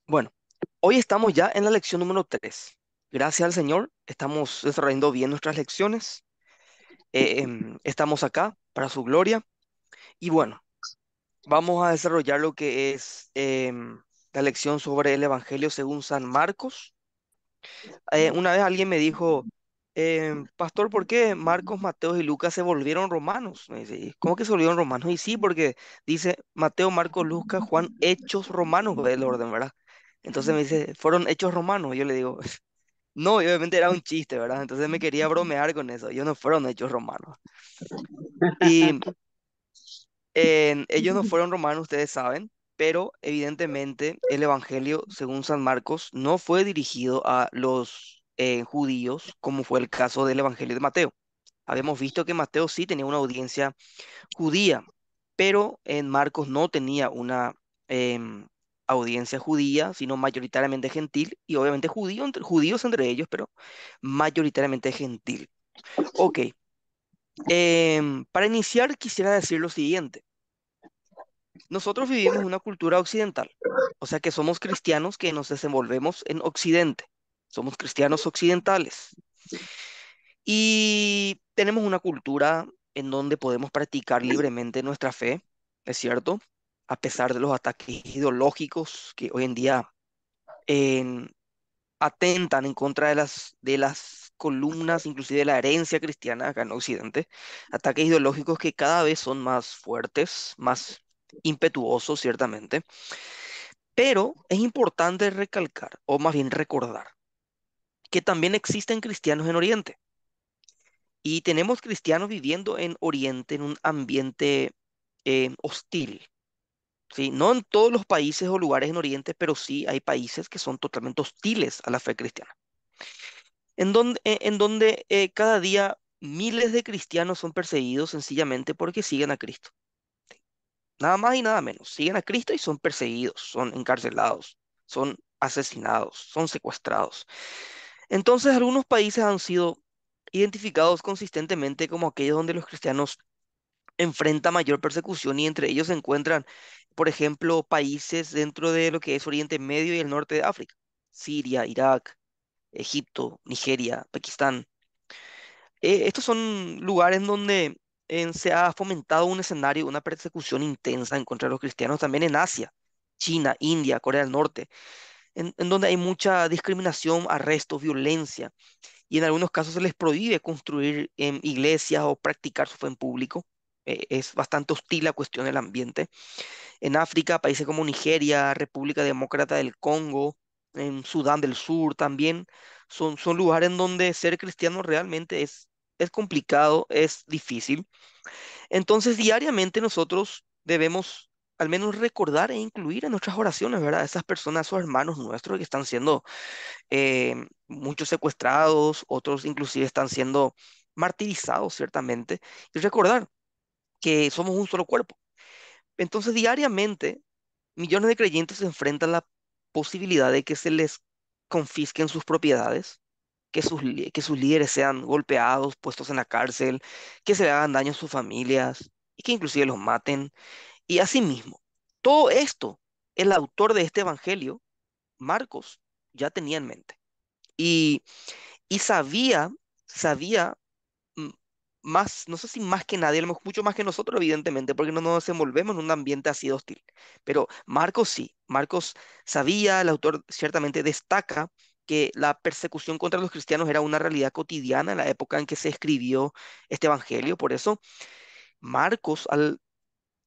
Bueno, hoy estamos ya en la lección número 3. Gracias al Señor, estamos desarrollando bien nuestras lecciones. Estamos acá para su gloria. Y bueno, vamos a desarrollar lo que es la lección sobre el Evangelio según San Marcos. Una vez alguien me dijo, Pastor, ¿por qué Marcos, Mateo y Lucas se volvieron romanos? Me dice, ¿cómo que se volvieron romanos? Y sí, porque dice Mateo, Marcos, Lucas, Juan, hechos romanos del orden, ¿verdad? Entonces me dice, ¿fueron hechos romanos? Y yo le digo, no, y obviamente era un chiste, ¿verdad? Entonces me quería bromear con eso. Ellos no fueron hechos romanos. Y ellos no fueron romanos, ustedes saben, pero evidentemente el Evangelio, según San Marcos, no fue dirigido a los judíos, como fue el caso del Evangelio de Mateo. Habíamos visto que Mateo sí tenía una audiencia judía, pero en Marcos no tenía una audiencia judía, sino mayoritariamente gentil, y obviamente judíos entre ellos, pero mayoritariamente gentil. Ok, para iniciar quisiera decir lo siguiente. Nosotros vivimos en una cultura occidental, o sea que somos cristianos que nos desenvolvemos en Occidente. Somos cristianos occidentales. Y tenemos una cultura en donde podemos practicar libremente nuestra fe, es cierto, a pesar de los ataques ideológicos que hoy en día en- atentan en contra de las columnas, inclusive de la herencia cristiana acá en Occidente, ataques ideológicos que cada vez son más fuertes, más impetuosos, ciertamente, pero es importante recalcar, o más bien recordar, que también existen cristianos en Oriente. Y tenemos cristianos viviendo en Oriente en un ambiente hostil, ¿sí? No en todos los países o lugares en Oriente, pero sí hay países que son totalmente hostiles a la fe cristiana, en donde cada día miles de cristianos son perseguidos sencillamente porque siguen a Cristo. Nada más y nada menos. Siguen a Cristo y son perseguidos, son encarcelados, son asesinados, son secuestrados. Entonces, algunos países han sido identificados consistentemente como aquellos donde los cristianos enfrenta mayor persecución y entre ellos se encuentran, por ejemplo, países dentro de lo que es Oriente Medio y el norte de África: Siria, Irak, Egipto, Nigeria, Pakistán. Estos son lugares en donde se ha fomentado un escenario, una persecución intensa en contra de los cristianos, también en Asia, China, India, Corea del Norte, en donde hay mucha discriminación, arresto, violencia, y en algunos casos se les prohíbe construir en iglesias o practicar su fe en público. Es bastante hostil la cuestión del ambiente. En África, países como Nigeria, República Demócrata del Congo, en Sudán del Sur también, son lugares en donde ser cristiano realmente es complicado, es difícil. Entonces, diariamente nosotros debemos al menos recordar e incluir en nuestras oraciones, ¿verdad? Esas personas o hermanos nuestros que están siendo muchos secuestrados, otros inclusive están siendo martirizados, ciertamente, y recordar que somos un solo cuerpo. Entonces, diariamente, millones de creyentes se enfrentan a la posibilidad de que se les confisquen sus propiedades, que sus líderes sean golpeados, puestos en la cárcel, que se le hagan daño a sus familias y que inclusive los maten. Y asimismo, todo esto, el autor de este evangelio, Marcos, ya tenía en mente. Y y sabía mm, más, no sé si más que nadie, a lo mejor mucho más que nosotros, evidentemente, porque no nos desenvolvemos en un ambiente así de hostil. Pero Marcos sí, Marcos sabía, el autor ciertamente destaca que la persecución contra los cristianos era una realidad cotidiana en la época en que se escribió este evangelio. Por eso, Marcos, al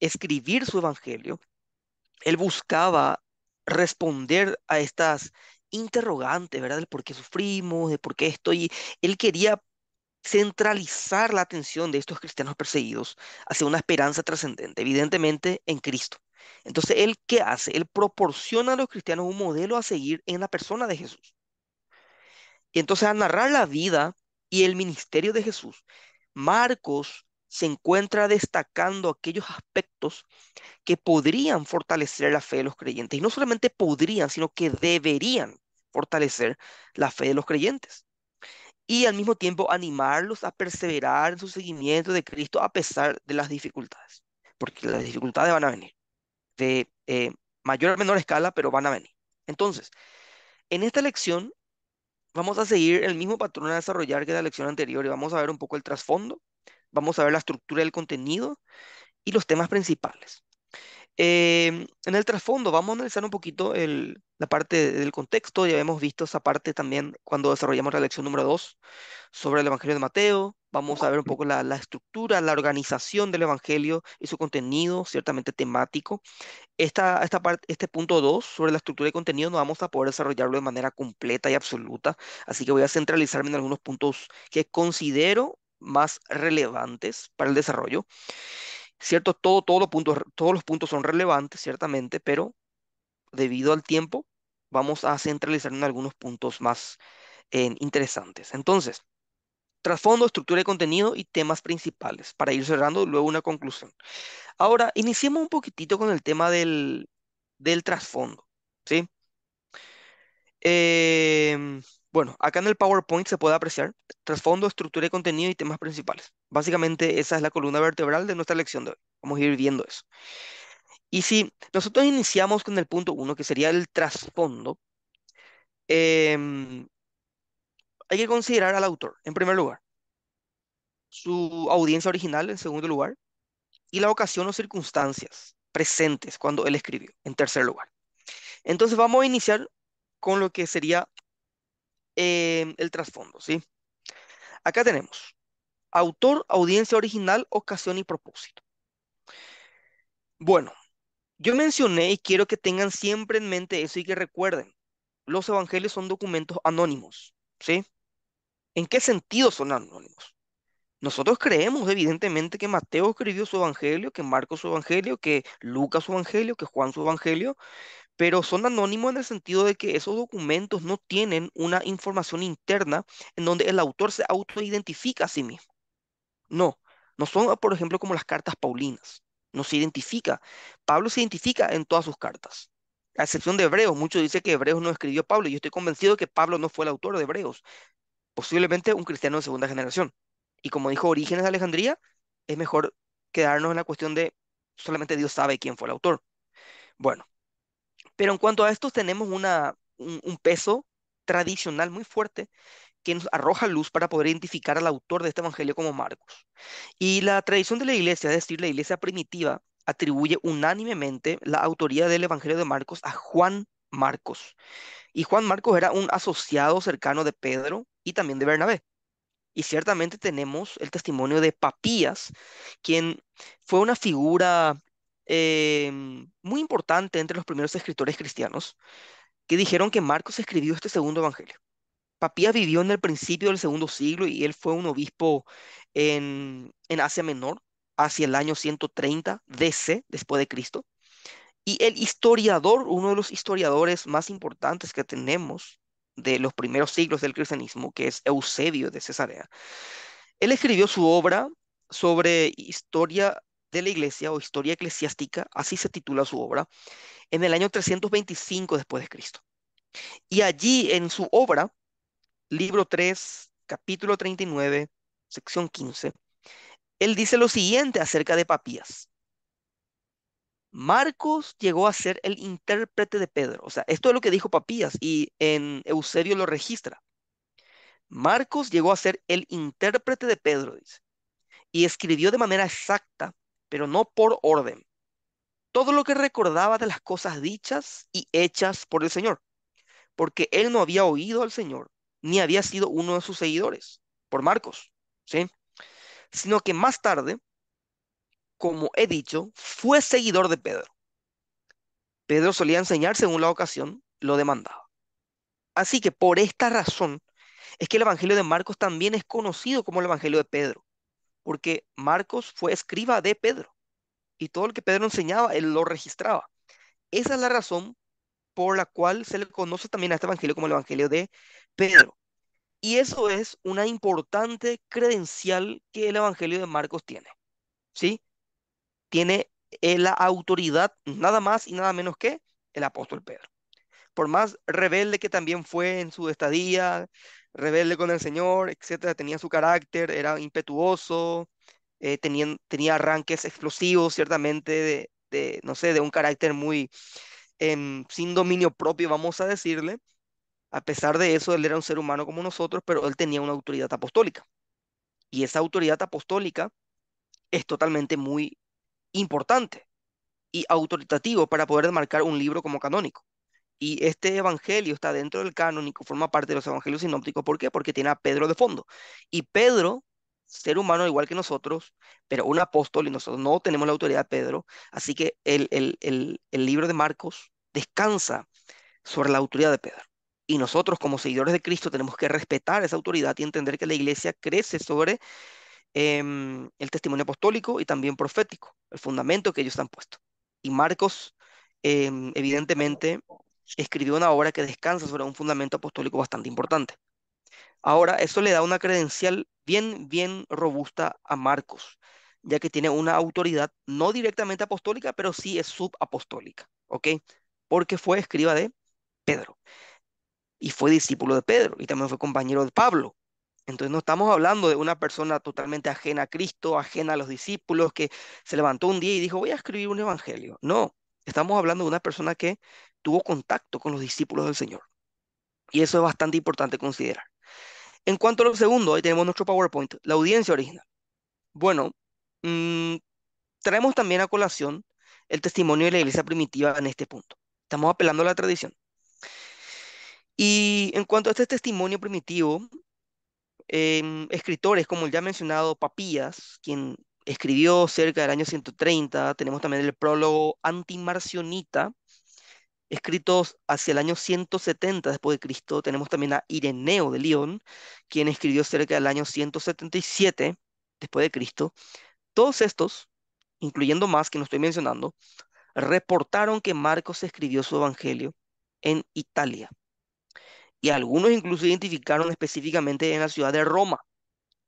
escribir su evangelio, él buscaba responder a estas interrogantes, ¿verdad? Del por qué sufrimos, de por qué estoy. Él quería centralizar la atención de estos cristianos perseguidos hacia una esperanza trascendente, evidentemente en Cristo. Entonces, ¿él qué hace? Él proporciona a los cristianos un modelo a seguir en la persona de Jesús. Y entonces, al narrar la vida y el ministerio de Jesús, Marcos se encuentra destacando aquellos aspectos que podrían fortalecer la fe de los creyentes. Y no solamente podrían, sino que deberían fortalecer la fe de los creyentes y al mismo tiempo animarlos a perseverar en su seguimiento de Cristo a pesar de las dificultades, porque las dificultades van a venir de mayor o menor escala, pero van a venir. Entonces, en esta lección vamos a seguir el mismo patrón a desarrollar que la lección anterior y vamos a ver un poco el trasfondo, vamos a ver la estructura del contenido y los temas principales. En el trasfondo vamos a analizar un poquito la parte del contexto. Ya hemos visto esa parte también cuando desarrollamos la lección número 2 sobre el Evangelio de Mateo. Vamos a ver un poco la estructura, la organización del Evangelio y su contenido, ciertamente temático. Esta parte, este punto 2 sobre la estructura y contenido no vamos a poder desarrollarlo de manera completa y absoluta, así que voy a centralizarme en algunos puntos que considero más relevantes para el desarrollo. Cierto, todos los puntos son relevantes, ciertamente, pero debido al tiempo, vamos a centralizar en algunos puntos más interesantes. Entonces, trasfondo, estructura de contenido y temas principales, para ir cerrando luego una conclusión. Ahora, iniciemos un poquitito con el tema del trasfondo, ¿sí? Bueno, acá en el PowerPoint se puede apreciar trasfondo, estructura de contenido y temas principales. Básicamente, esa es la columna vertebral de nuestra lección de hoy. Vamos a ir viendo eso. Y si nosotros iniciamos con el punto uno, que sería el trasfondo, em, hay que considerar al autor, en primer lugar, su audiencia original, en segundo lugar, y la ocasión o circunstancias presentes cuando él escribió, en tercer lugar. Entonces vamos a iniciar con lo que sería el trasfondo, ¿sí? Acá tenemos autor, audiencia original, ocasión y propósito. Bueno, yo mencioné y quiero que tengan siempre en mente eso y que recuerden, los evangelios son documentos anónimos, ¿sí? ¿En qué sentido son anónimos? Nosotros creemos, evidentemente, que Mateo escribió su evangelio, que Marcos su evangelio, que Lucas su evangelio, que Juan su evangelio, pero son anónimos en el sentido de que esos documentos no tienen una información interna en donde el autor se autoidentifica a sí mismo. No, no son, por ejemplo, como las cartas paulinas. No se identifica. Pablo se identifica en todas sus cartas. A excepción de Hebreos, muchos dicen que Hebreos no escribió Pablo. Yo estoy convencido de que Pablo no fue el autor de Hebreos, posiblemente un cristiano de segunda generación. Y como dijo Orígenes de Alejandría, es mejor quedarnos en la cuestión de solamente Dios sabe quién fue el autor. Bueno, pero en cuanto a esto tenemos un peso tradicional muy fuerte que nos arroja luz para poder identificar al autor de este evangelio como Marcos. Y la tradición de la iglesia, es decir, la iglesia primitiva, atribuye unánimemente la autoría del evangelio de Marcos a Juan Marcos. Y Juan Marcos era un asociado cercano de Pedro y también de Bernabé. Y ciertamente tenemos el testimonio de Papías, quien fue una figura muy importante entre los primeros escritores cristianos, que dijeron que Marcos escribió este segundo evangelio. Papías vivió en el principio del segundo siglo y él fue un obispo en Asia Menor hacia el año 130 DC, después de Cristo. Y el historiador, uno de los historiadores más importantes que tenemos de los primeros siglos del cristianismo, que es Eusebio de Cesarea, él escribió su obra sobre historia de la iglesia o historia eclesiástica, así se titula su obra, en el año 325 después de Cristo. Y allí en su obra, libro 3 capítulo 39 sección 15 él dice lo siguiente acerca de Papías. Marcos llegó a ser el intérprete de Pedro. O sea, esto es lo que dijo Papías y en Eusebio lo registra. Marcos llegó a ser el intérprete de Pedro, dice, y escribió de manera exacta, pero no por orden, todo lo que recordaba de las cosas dichas y hechas por el Señor, porque él no había oído al Señor, ni había sido uno de sus seguidores, por Marcos, ¿sí? Sino que más tarde, como he dicho, fue seguidor de Pedro. Pedro solía enseñar según la ocasión, lo demandaba. Así que por esta razón es que el Evangelio de Marcos también es conocido como el Evangelio de Pedro, porque Marcos fue escriba de Pedro y todo lo que Pedro enseñaba, él lo registraba. Esa es la razón por la cual se le conoce también a este Evangelio como el Evangelio de Pedro. Y eso es una importante credencial que el Evangelio de Marcos tiene, ¿sí? Tiene la autoridad nada más y nada menos que el apóstol Pedro. Por más rebelde que también fue en su estadía, rebelde con el Señor, etcétera, tenía su carácter, era impetuoso, tenía arranques explosivos, ciertamente, no sé, de un carácter muy sin dominio propio, vamos a decirle. A pesar de eso, él era un ser humano como nosotros, pero él tenía una autoridad apostólica. Y esa autoridad apostólica es totalmente muy importante y autoritativo para poder marcar un libro como canónico. Y este evangelio está dentro del canónico, forma parte de los evangelios sinópticos. ¿Por qué? Porque tiene a Pedro de fondo. Y Pedro, ser humano igual que nosotros, pero un apóstol, y nosotros no tenemos la autoridad de Pedro, así que el libro de Marcos descansa sobre la autoridad de Pedro. Y nosotros como seguidores de Cristo tenemos que respetar esa autoridad y entender que la iglesia crece sobre el testimonio apostólico y también profético, el fundamento que ellos han puesto. Y Marcos, evidentemente, escribió una obra que descansa sobre un fundamento apostólico bastante importante. Ahora, eso le da una credencial bien, bien robusta a Marcos, ya que tiene una autoridad no directamente apostólica, pero sí es subapostólica, ¿ok? Porque fue escriba de Pedro y fue discípulo de Pedro y también fue compañero de Pablo. Entonces no estamos hablando de una persona totalmente ajena a Cristo, ajena a los discípulos, que se levantó un día y dijo, voy a escribir un evangelio. No, estamos hablando de una persona que tuvo contacto con los discípulos del Señor. Y eso es bastante importante considerar. En cuanto a lo segundo, ahí tenemos nuestro PowerPoint, la audiencia original. Bueno, mm, traemos también a colación el testimonio de la iglesia primitiva en este punto. Estamos apelando a la tradición. Y en cuanto a este testimonio primitivo, escritores como el ya mencionado Papías, quien escribió cerca del año 130, tenemos también el prólogo antimarcionita, escritos hacia el año 170 después de Cristo, tenemos también a Ireneo de León, quien escribió cerca del año 177 después de Cristo. Todos estos, incluyendo más que no estoy mencionando, reportaron que Marcos escribió su evangelio en Italia. Y algunos incluso identificaron específicamente en la ciudad de Roma.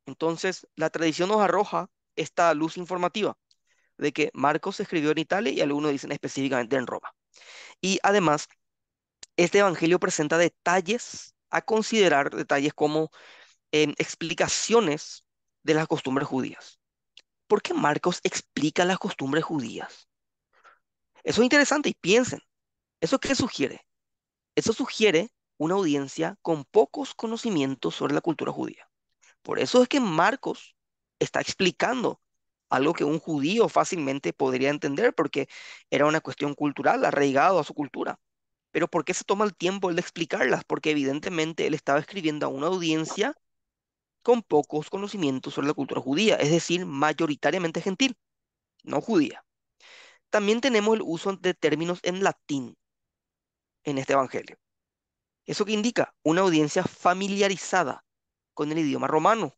Entonces, la tradición nos arroja esta luz informativa de que Marcos se escribió en Italia y algunos dicen específicamente en Roma. Y además, este evangelio presenta detalles a considerar, detalles como explicaciones de las costumbres judías. ¿Por qué Marcos explica las costumbres judías? Eso es interesante y piensen, ¿eso qué sugiere? Eso sugiere una audiencia con pocos conocimientos sobre la cultura judía. Por eso es que Marcos está explicando algo que un judío fácilmente podría entender porque era una cuestión cultural, arraigado a su cultura. Pero ¿por qué se toma el tiempo él de explicarlas? Porque evidentemente él estaba escribiendo a una audiencia con pocos conocimientos sobre la cultura judía, es decir, mayoritariamente gentil, no judía. También tenemos el uso de términos en latín en este evangelio. ¿Eso qué indica? Una audiencia familiarizada con el idioma romano.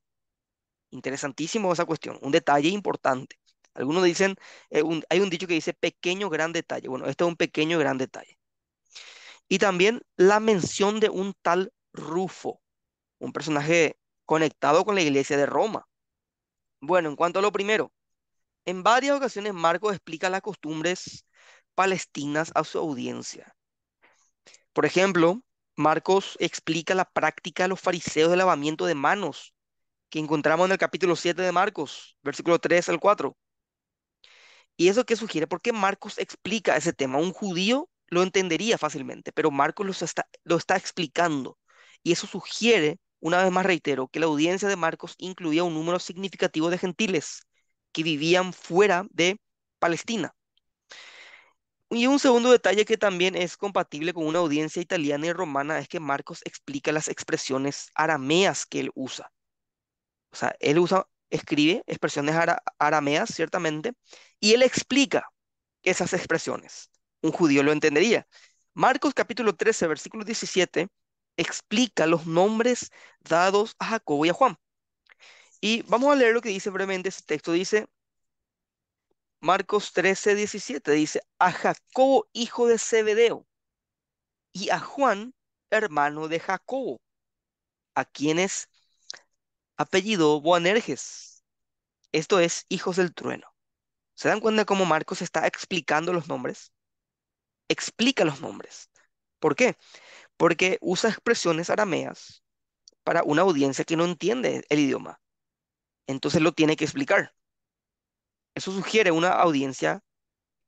Interesantísimo esa cuestión, un detalle importante. Algunos dicen, hay un dicho que dice pequeño gran detalle. Bueno, este es un pequeño gran detalle. Y también la mención de un tal Rufo, un personaje conectado con la iglesia de Roma. Bueno, en cuanto a lo primero, en varias ocasiones Marcos explica las costumbres palestinas a su audiencia. Por ejemplo, Marcos explica la práctica de los fariseos de lavamiento de manos que encontramos en el capítulo 7 de Marcos, versículo 3 al 4. ¿Y eso qué sugiere? Porque Marcos explica ese tema. Un judío lo entendería fácilmente, pero Marcos lo está explicando. Y eso sugiere, una vez más reitero, que la audiencia de Marcos incluía un número significativo de gentiles que vivían fuera de Palestina. Y un segundo detalle que también es compatible con una audiencia italiana y romana es que Marcos explica las expresiones arameas que él usa. O sea, él escribe expresiones arameas, ciertamente, y él explica esas expresiones. Un judío lo entendería. Marcos capítulo 13, versículo 17, explica los nombres dados a Jacobo y a Juan. Y vamos a leer lo que dice brevemente ese texto. Dice Marcos 13, 17, dice, a Jacobo, hijo de Zebedeo, y a Juan, hermano de Jacobo, a quienes apellido Boanerges, esto es, hijos del trueno. ¿Se dan cuenta cómo Marcos está explicando los nombres? Explica los nombres. ¿Por qué? Porque usa expresiones arameas para una audiencia que no entiende el idioma. Entonces lo tiene que explicar. Eso sugiere una audiencia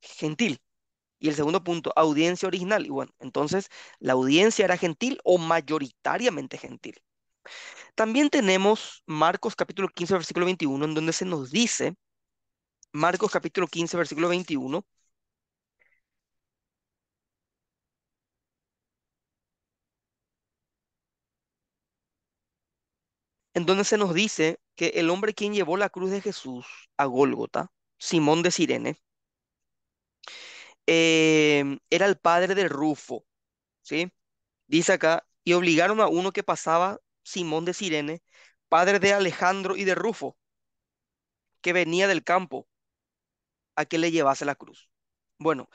gentil. Y el segundo punto, audiencia original. Y bueno, entonces la audiencia era gentil o mayoritariamente gentil. También tenemos Marcos capítulo 15 versículo 21 en donde se nos dice, Marcos capítulo 15 versículo 21 en donde se nos dice que el hombre quien llevó la cruz de Jesús a Gólgota, Simón de Cirene, era el padre de Rufo, ¿sí? Dice acá, y obligaron a uno que pasaba, Simón de Cirene, padre de Alejandro y de Rufo, que venía del campo, a que le llevase la cruz. Bueno,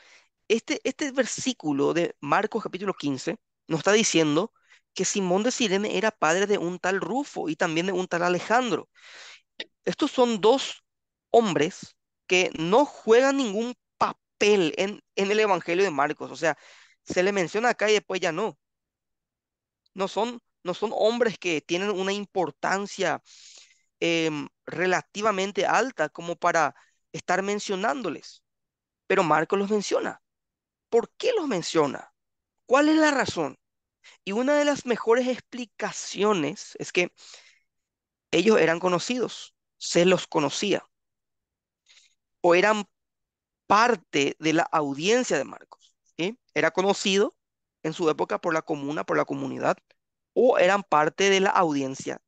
este versículo de Marcos capítulo 15 nos está diciendo que Simón de Cirene era padre de un tal Rufo y también de un tal Alejandro. Estos son dos hombres que no juegan ningún papel en el Evangelio de Marcos. O sea, se le menciona acá y después ya no. No son hombres que tienen una importancia relativamente alta como para estar mencionándoles. Pero Marcos los menciona. ¿Por qué los menciona? ¿Cuál es la razón? Y una de las mejores explicaciones es que ellos eran conocidos, se los conocía o eran parte de la audiencia de Marcos, ¿sí? Era conocido en su época por la comuna, por la comunidad, o eran parte de la audiencia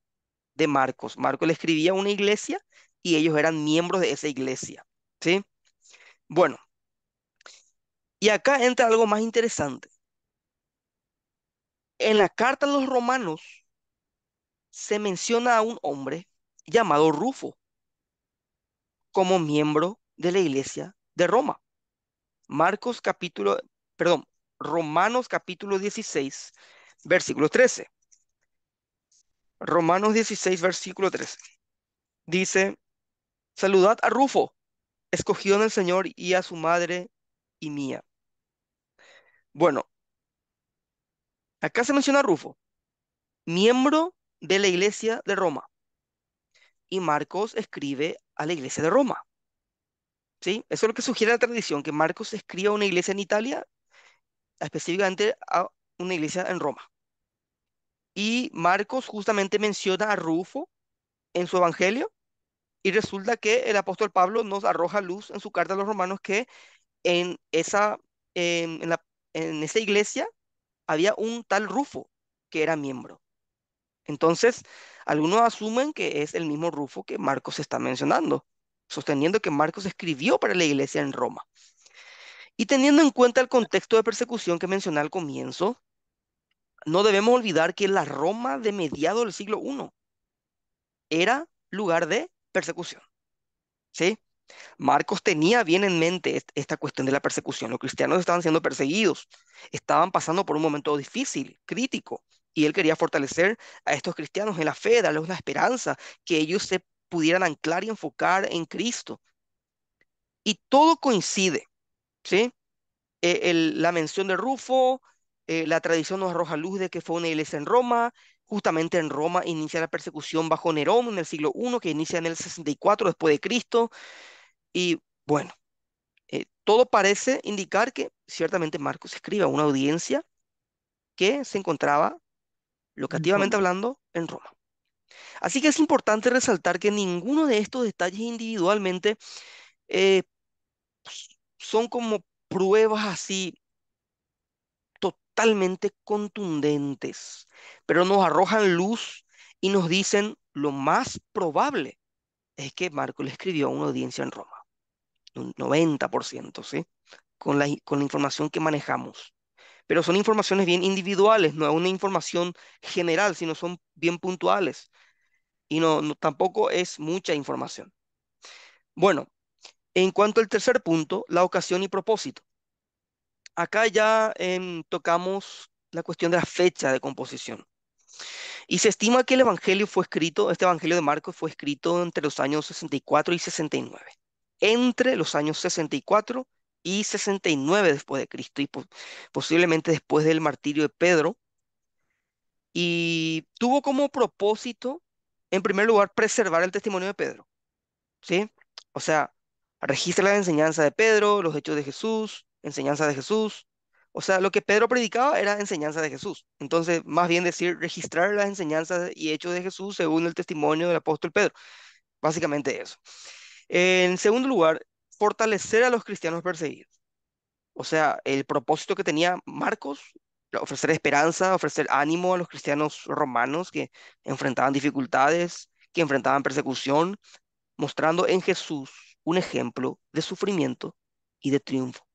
de Marcos. Marcos le escribía a una iglesia y ellos eran miembros de esa iglesia, ¿sí? Bueno, y acá entra algo más interesante. En la carta a los romanos se menciona a un hombre llamado Rufo como miembro de la iglesia de Roma. Marcos capítulo, perdón, Romanos capítulo 16, versículo 13. Romanos 16, versículo 13. Dice, saludad a Rufo, escogido en el Señor, y a su madre y mía. Bueno, acá se menciona a Rufo, miembro de la iglesia de Roma, y Marcos escribe a la iglesia de Roma, ¿sí? Eso es lo que sugiere la tradición, que Marcos escribe a una iglesia en Italia, específicamente a una iglesia en Roma. Y Marcos justamente menciona a Rufo en su evangelio, y resulta que el apóstol Pablo nos arroja luz en su carta a los romanos que en esa, en esa iglesia había un tal Rufo que era miembro. Entonces, algunos asumen que es el mismo Rufo que Marcos está mencionando, sosteniendo que Marcos escribió para la iglesia en Roma. Y teniendo en cuenta el contexto de persecución que mencioné al comienzo, no debemos olvidar que la Roma de mediados del siglo I era lugar de persecución, ¿sí? Marcos tenía bien en mente esta cuestión de la persecución. Los cristianos estaban siendo perseguidos, estaban pasando por un momento difícil, crítico, y él quería fortalecer a estos cristianos en la fe, darles una esperanza, que ellos se pudieran anclar y enfocar en Cristo. Y todo coincide, ¿sí? La mención de Rufo, la tradición nos arroja luz de que fue una iglesia en Roma. Justamente en Roma inicia la persecución bajo Nerón en el siglo I, que inicia en el 64 después de Cristo. Y bueno, todo parece indicar que ciertamente Marcos escribe a una audiencia que se encontraba, En locativamente Roma. hablando, en Roma. Así que es importante resaltar que ninguno de estos detalles individualmente eh, son como pruebas así totalmente contundentes, pero nos arrojan luz y nos dicen lo más probable es que Marcos le escribió a una audiencia en Roma, un 90%, ¿sí? Con la información que manejamos. Pero son informaciones bien individuales, no es una información general, sino son bien puntuales y tampoco es mucha información. Bueno, en cuanto al tercer punto, la ocasión y propósito. Acá ya tocamos la cuestión de la fecha de composición. Y se estima que el Evangelio fue escrito, este Evangelio de Marcos fue escrito entre los años 64 y 69. Entre los años 64 y 69 después de Cristo y posiblemente después del martirio de Pedro. Y tuvo como propósito, en primer lugar, preservar el testimonio de Pedro, ¿sí? O sea, registra la enseñanza de Pedro, los hechos de Jesús, enseñanza de Jesús. O sea, lo que Pedro predicaba era enseñanza de Jesús. Entonces, más bien decir, registrar las enseñanzas y hechos de Jesús según el testimonio del apóstol Pedro. Básicamente eso. En segundo lugar, fortalecer a los cristianos perseguidos. O sea, el propósito que tenía Marcos, ofrecer esperanza, ofrecer ánimo a los cristianos romanos que enfrentaban dificultades, que enfrentaban persecución, mostrando en Jesús un ejemplo de sufrimiento y de triunfo.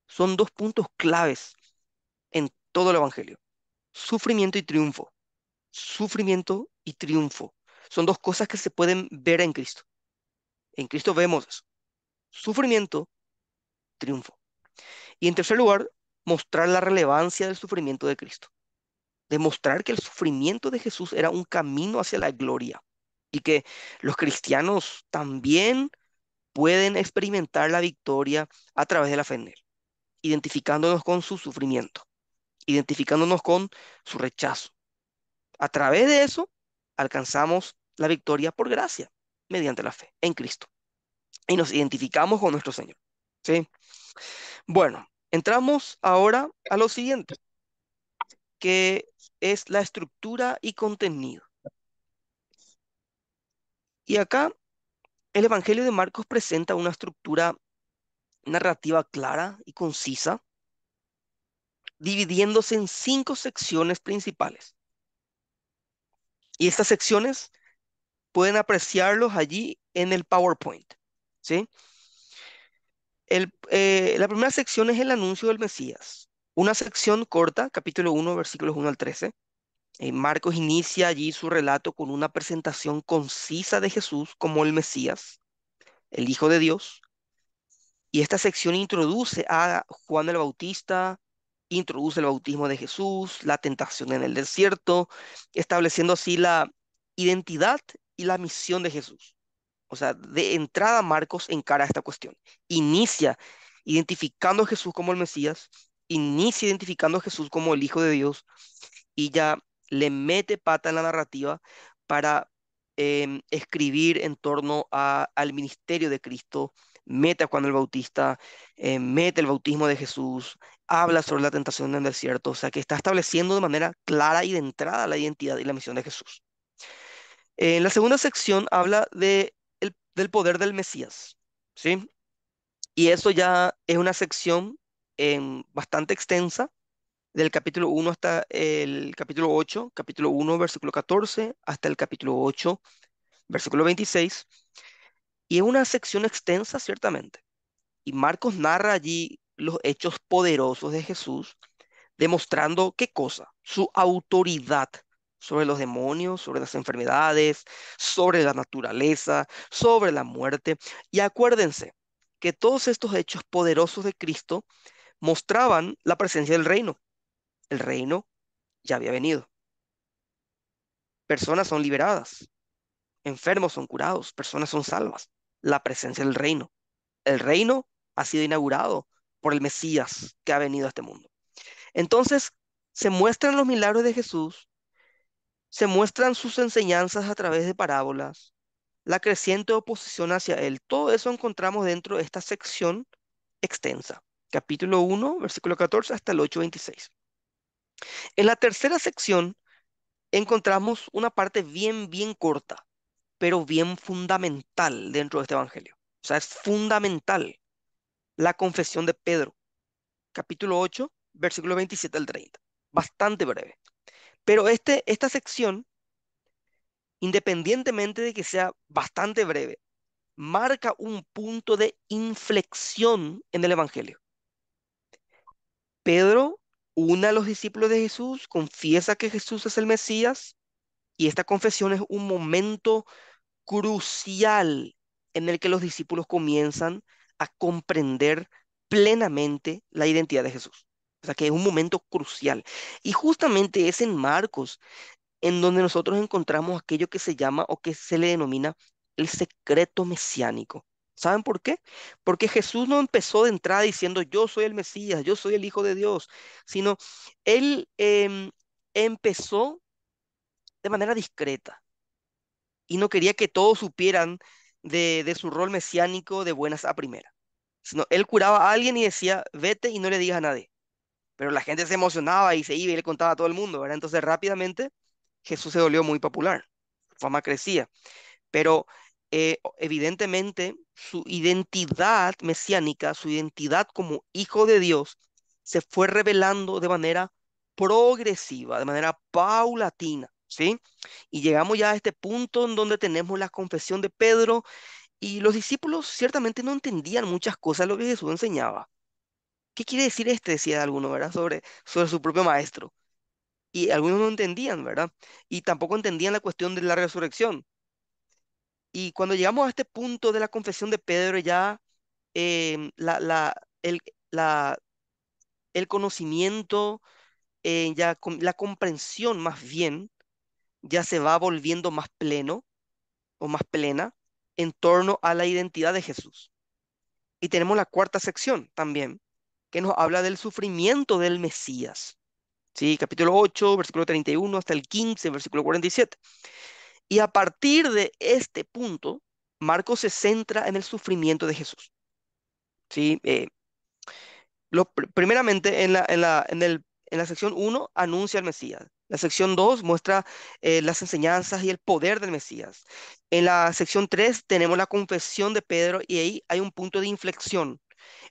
Son dos puntos claves en todo el Evangelio. Sufrimiento y triunfo. Sufrimiento y triunfo. Son dos cosas que se pueden ver en Cristo. En Cristo vemos eso. Sufrimiento, triunfo. Y en tercer lugar, mostrar la relevancia del sufrimiento de Cristo. Demostrar que el sufrimiento de Jesús era un camino hacia la gloria y que los cristianos también pueden experimentar la victoria a través de la fe en Él, identificándonos con su sufrimiento, identificándonos con su rechazo. A través de eso alcanzamos la victoria por gracia, mediante la fe en Cristo. Y nos identificamos con nuestro Señor. ¿Sí? Bueno, entramos ahora a lo siguiente, que es la estructura y contenido. Y acá el Evangelio de Marcos presenta una estructura narrativa clara y concisa, dividiéndose en 5 secciones principales. Y estas secciones pueden apreciarlos allí en el PowerPoint. ¿Sí? La primera sección es el anuncio del Mesías. Una sección corta, capítulo 1, versículos 1 al 13. Marcos inicia allí su relato con una presentación concisa de Jesús como el Mesías, el Hijo de Dios. Y esta sección introduce a Juan el Bautista, introduce el bautismo de Jesús, la tentación en el desierto, estableciendo así la identidad y la misión de Jesús. O sea, de entrada Marcos encara esta cuestión. Inicia identificando a Jesús como el Mesías, inicia identificando a Jesús como el Hijo de Dios y ya le mete pata en la narrativa para escribir en torno al ministerio de Cristo, mete a Juan el Bautista, mete el bautismo de Jesús, habla sobre la tentación en el desierto, o sea que está estableciendo de manera clara y de entrada la identidad y la misión de Jesús. En la segunda sección habla del poder del Mesías, ¿sí? Y eso ya es una sección bastante extensa, del capítulo 1 hasta el capítulo 8, capítulo 1, versículo 14, hasta el capítulo 8, versículo 26. Y es una sección extensa, ciertamente. Y Marcos narra allí los hechos poderosos de Jesús, demostrando qué cosa, su autoridad sobre los demonios, sobre las enfermedades, sobre la naturaleza, sobre la muerte. Y acuérdense que todos estos hechos poderosos de Cristo mostraban la presencia del reino. El reino ya había venido. Personas son liberadas, enfermos son curados, personas son salvas. La presencia del reino. El reino ha sido inaugurado por el Mesías que ha venido a este mundo. Entonces, se muestran los milagros de Jesús, se muestran sus enseñanzas a través de parábolas, la creciente oposición hacia él. Todo eso encontramos dentro de esta sección extensa. Capítulo 1, versículo 14 hasta el 8:26. En la tercera sección encontramos una parte bien, bien corta, pero bien fundamental dentro de este evangelio. O sea, es fundamental la confesión de Pedro, capítulo 8, versículo 27 al 30. Bastante breve. Pero esta sección, independientemente de que sea bastante breve, marca un punto de inflexión en el evangelio. Pedro, uno de los discípulos de Jesús, confiesa que Jesús es el Mesías y esta confesión es un momento crucial en el que los discípulos comienzan a comprender plenamente la identidad de Jesús. O sea, que es un momento crucial. Y justamente es en Marcos en donde nosotros encontramos aquello que se llama o que se le denomina el secreto mesiánico. ¿Saben por qué? Porque Jesús no empezó de entrada diciendo yo soy el Mesías, yo soy el Hijo de Dios, sino él empezó de manera discreta y no quería que todos supieran de su rol mesiánico de buenas a primeras. sino él curaba a alguien y decía, vete y no le digas a nadie. Pero la gente se emocionaba y se iba y le contaba a todo el mundo, ¿verdad? Entonces rápidamente Jesús se volvió muy popular, su fama crecía, pero evidentemente su identidad mesiánica, su identidad como hijo de Dios, se fue revelando de manera progresiva, de manera paulatina, ¿sí? Y llegamos ya a este punto en donde tenemos la confesión de Pedro y los discípulos ciertamente no entendían muchas cosas de lo que Jesús enseñaba. ¿Qué quiere decir este? Decía alguno, ¿verdad? Sobre su propio maestro. Y algunos no entendían, ¿verdad? Y tampoco entendían la cuestión de la resurrección. Y cuando llegamos a este punto de la confesión de Pedro, ya em, la, la, el, la- el conocimiento, la comprensión más bien, ya se va volviendo más pleno o más plena en torno a la identidad de Jesús. Y tenemos la cuarta sección también, que nos habla del sufrimiento del Mesías. Sí, capítulo 8 versículo 31 hasta el 15 versículo 47. Y a partir de este punto, Marcos se centra en el sufrimiento de Jesús. ¿Sí? Primeramente, en la sección uno anuncia al Mesías. La sección 2 muestra las enseñanzas y el poder del Mesías. En la sección 3 tenemos la confesión de Pedro y ahí hay un punto de inflexión.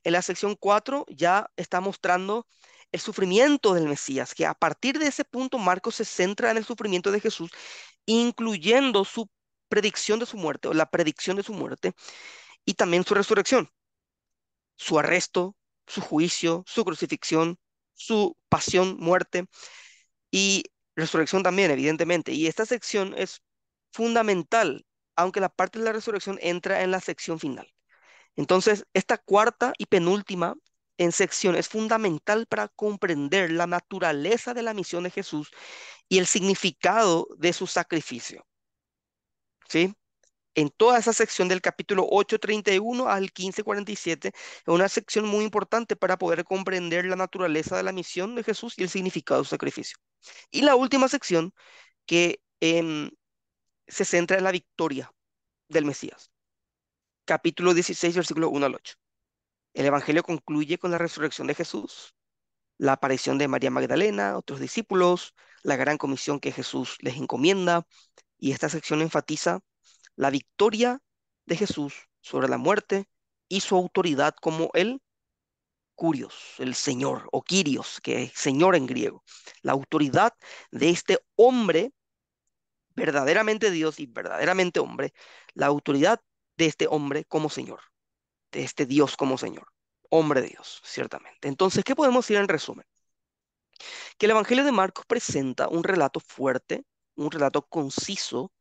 En la sección 4 ya está mostrando el sufrimiento del Mesías, que a partir de ese punto Marcos se centra en el sufrimiento de Jesús, incluyendo su predicción de su muerte o la predicción de su muerte y también su resurrección, su arresto, su juicio, su crucifixión, su pasión, muerte y resurrección también, evidentemente. Y esta sección es fundamental, aunque la parte de la resurrección entra en la sección final. Entonces, esta cuarta y penúltima en sección es fundamental para comprender la naturaleza de la misión de Jesús y el significado de su sacrificio. ¿Sí? En toda esa sección del capítulo 8:31 al 15:47, es una sección muy importante para poder comprender la naturaleza de la misión de Jesús y el significado de su sacrificio. Y la última sección que se centra en la victoria del Mesías, capítulo 16, versículo 1 al 8. El Evangelio concluye con la resurrección de Jesús, la aparición de María Magdalena, otros discípulos, la gran comisión que Jesús les encomienda, y esta sección enfatiza la victoria de Jesús sobre la muerte y su autoridad como el Curios, el Señor, o Kyrios, que es Señor en griego. La autoridad de este hombre, verdaderamente Dios y verdaderamente hombre, la autoridad de este hombre como Señor, de este Dios como Señor, hombre de Dios, ciertamente. Entonces, ¿qué podemos decir en resumen? Que el Evangelio de Marcos presenta un relato fuerte, un relato conciso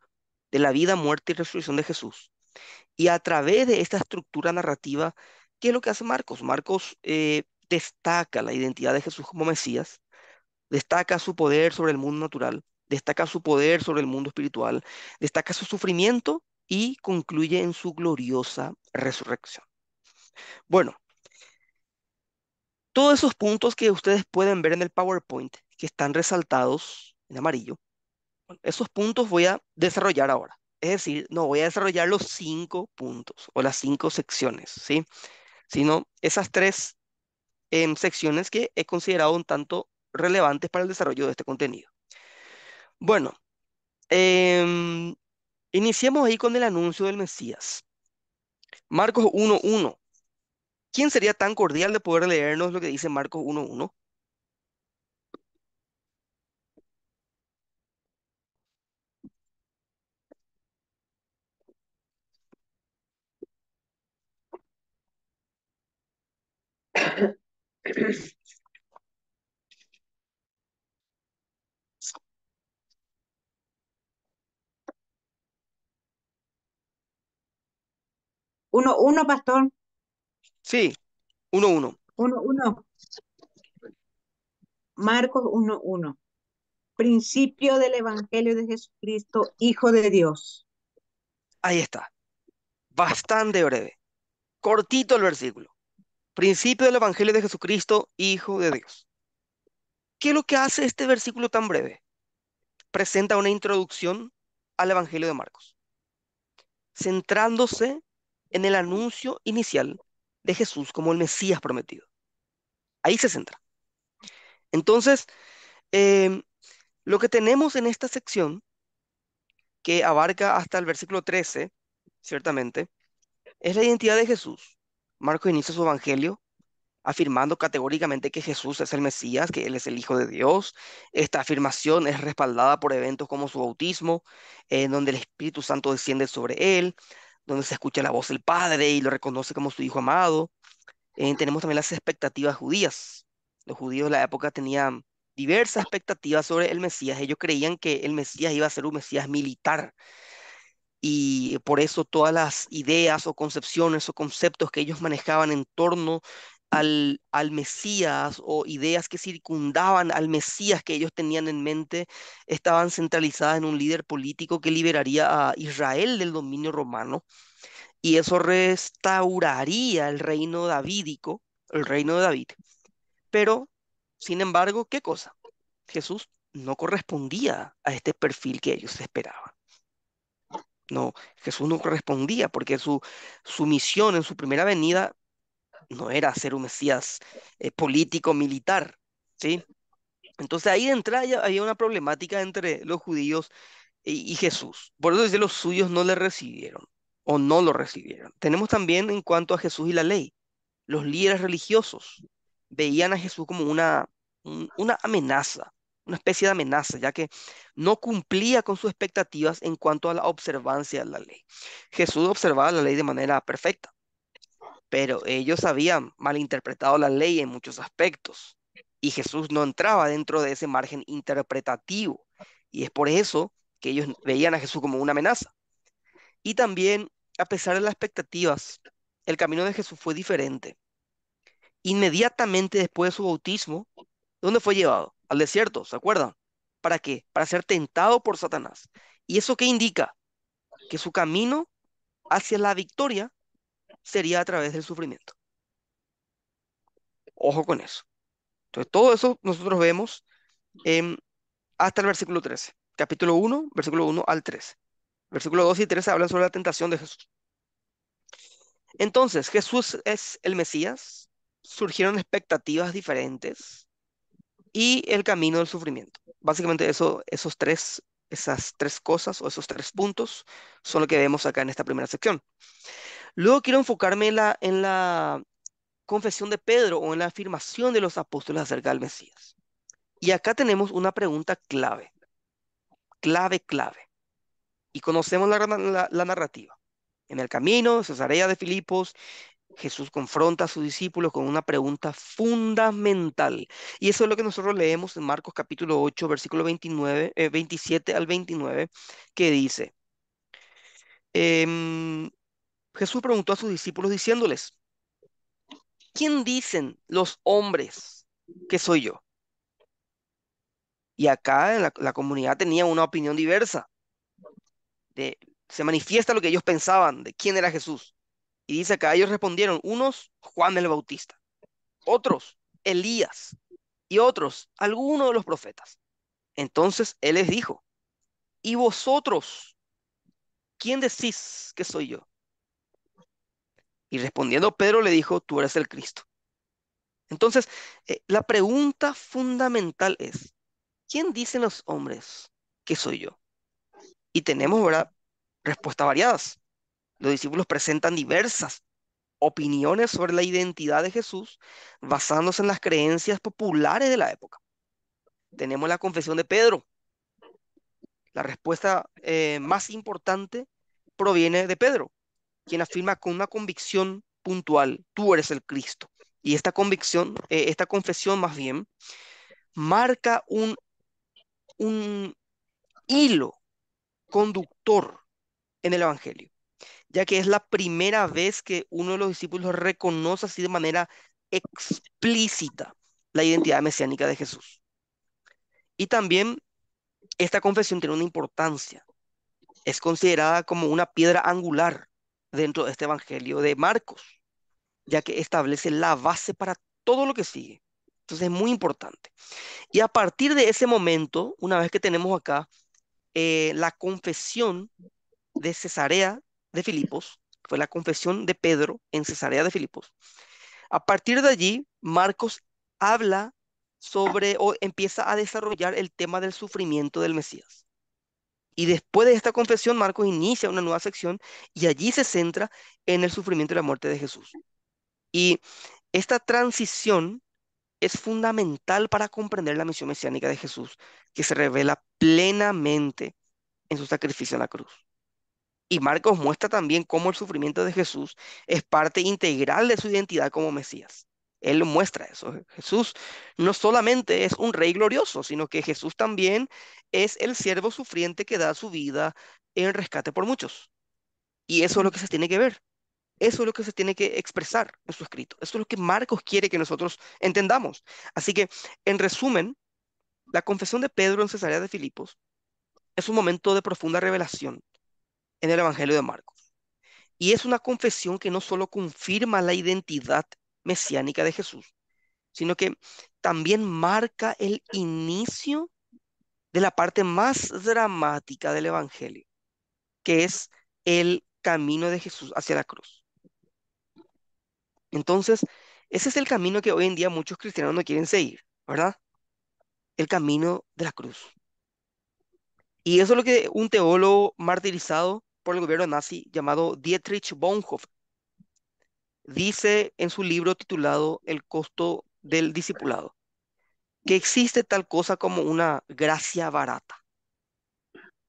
de la vida, muerte y resurrección de Jesús. Y a través de esta estructura narrativa, ¿qué es lo que hace Marcos? Marcos destaca la identidad de Jesús como Mesías, destaca su poder sobre el mundo natural, destaca su poder sobre el mundo espiritual, destaca su sufrimiento y concluye en su gloriosa resurrección. Bueno, todos esos puntos que ustedes pueden ver en el PowerPoint, que están resaltados en amarillo, bueno, esos puntos voy a desarrollar ahora. Es decir, no voy a desarrollar los 5 puntos o las 5 secciones, ¿sí? Sino esas tres secciones que he considerado un tanto relevantes para el desarrollo de este contenido. Bueno, em, iniciemos ahí con el anuncio del Mesías. Marcos 1:1. ¿Quién sería tan cordial de poder leernos lo que dice Marcos 1:1? 1, pastor. Sí, 1:1. 1. Marcos 1. Principio del Evangelio de Jesucristo, Hijo de Dios. Ahí está. Bastante breve. Cortito el versículo. Principio del Evangelio de Jesucristo, Hijo de Dios. ¿Qué es lo que hace este versículo tan breve? Presenta una introducción al Evangelio de Marcos, centrándose en el anuncio inicial de Jesús como el Mesías prometido. Ahí se centra. Entonces, em, lo que tenemos en esta sección, que abarca hasta el versículo 13, ciertamente, es la identidad de Jesús. Marcos inicia su evangelio afirmando categóricamente que Jesús es el Mesías, que Él es el Hijo de Dios. Esta afirmación es respaldada por eventos como su bautismo, en donde el Espíritu Santo desciende sobre Él, donde se escucha la voz del Padre y lo reconoce como su Hijo amado. Tenemos también las expectativas judías. Los judíos de la época tenían diversas expectativas sobre el Mesías. Ellos creían que el Mesías iba a ser un Mesías militar y por eso todas las ideas o concepciones o conceptos que ellos manejaban en torno al Mesías o ideas que circundaban al Mesías que ellos tenían en mente estaban centralizadas en un líder político que liberaría a Israel del dominio romano y eso restauraría el reino davídico, el reino de David. Pero, sin embargo, ¿qué cosa? Jesús no correspondía a este perfil que ellos esperaban. No, Jesús no correspondía porque su misión en su primera venida no era ser un Mesías político, militar, ¿sí? Entonces ahí de entrada ya había una problemática entre los judíos y Jesús. Por eso dice, los suyos no le recibieron o no lo recibieron. Tenemos también en cuanto a Jesús y la ley. Los líderes religiosos veían a Jesús como una amenaza, una especie de amenaza, ya que no cumplía con sus expectativas en cuanto a la observancia de la ley. Jesús observaba la ley de manera perfecta, pero ellos habían malinterpretado la ley en muchos aspectos y Jesús no entraba dentro de ese margen interpretativo y es por eso que ellos veían a Jesús como una amenaza. Y también, a pesar de las expectativas, el camino de Jesús fue diferente. Inmediatamente después de su bautismo, ¿dónde fue llevado? Al desierto, ¿se acuerdan? ¿Para qué? Para ser tentado por Satanás. ¿Y eso qué indica? Que su camino hacia la victoria sería a través del sufrimiento. Ojo con eso. Entonces, todo eso nosotros vemos em, hasta el versículo 13. Capítulo 1, versículo 1 al 13. Versículo 2 y 13 hablan sobre la tentación de Jesús. Entonces, Jesús es el Mesías, surgieron expectativas diferentes y el camino del sufrimiento. Básicamente esas tres cosas o esos tres puntos son lo que vemos acá en esta primera sección. Luego quiero enfocarme en la confesión de Pedro o en la afirmación de los apóstoles acerca del Mesías. Y acá tenemos una pregunta clave, clave. Y conocemos la narrativa. En el camino, Cesarea de Filipos, Jesús confronta a sus discípulos con una pregunta fundamental. Y eso es lo que nosotros leemos en Marcos capítulo 8, versículo 29, 27 al 29, que dice, em, Jesús preguntó a sus discípulos diciéndoles, ¿quién dicen los hombres que soy yo? Y acá en la comunidad tenía una opinión diversa. Se manifiesta lo que ellos pensaban de quién era Jesús. Y dice acá, ellos respondieron, unos Juan el Bautista, otros Elías y otros algunos de los profetas. Entonces él les dijo, ¿y vosotros quién decís que soy yo? Y respondiendo Pedro le dijo, tú eres el Cristo. Entonces, la pregunta fundamental es, ¿quién dicen los hombres que soy yo? Y tenemos, ¿verdad? Respuestas variadas. Los discípulos presentan diversas opiniones sobre la identidad de Jesús basándose en las creencias populares de la época. Tenemos la confesión de Pedro. La respuesta más importante proviene de Pedro, quien afirma con una convicción puntual, tú eres el Cristo. Y esta convicción, esta confesión más bien, marca un hilo conductor en el Evangelio, ya que es la primera vez que uno de los discípulos reconoce así de manera explícita la identidad mesiánica de Jesús. Y también esta confesión tiene una importancia. Es considerada como una piedra angular dentro de este Evangelio de Marcos, ya que establece la base para todo lo que sigue. Entonces es muy importante. Y a partir de ese momento, una vez que tenemos acá la confesión de Cesarea de Filipos, que fue la confesión de Pedro en Cesarea de Filipos. A partir de allí, Marcos habla sobre o empieza a desarrollar el tema del sufrimiento del Mesías. Y después de esta confesión, Marcos inicia una nueva sección y allí se centra en el sufrimiento y la muerte de Jesús. Y esta transición es fundamental para comprender la misión mesiánica de Jesús, que se revela plenamente en su sacrificio en la cruz. Y Marcos muestra también cómo el sufrimiento de Jesús es parte integral de su identidad como Mesías. Él muestra eso. Jesús no solamente es un rey glorioso, sino que Jesús también es el siervo sufriente que da su vida en rescate por muchos. Y eso es lo que se tiene que ver. Eso es lo que se tiene que expresar en su escrito. Eso es lo que Marcos quiere que nosotros entendamos. Así que, en resumen, la confesión de Pedro en Cesarea de Filipos es un momento de profunda revelación en el Evangelio de Marcos. Y es una confesión que no solo confirma la identidad mesiánica de Jesús, sino que también marca el inicio de la parte más dramática del Evangelio, que es el camino de Jesús hacia la cruz. Entonces, ese es el camino que hoy en día muchos cristianos no quieren seguir, ¿verdad? El camino de la cruz. Y eso es lo que un teólogo martirizado por el gobierno nazi llamado Dietrich Bonhoeffer dice en su libro titulado El costo del discipulado, que existe tal cosa como una gracia barata.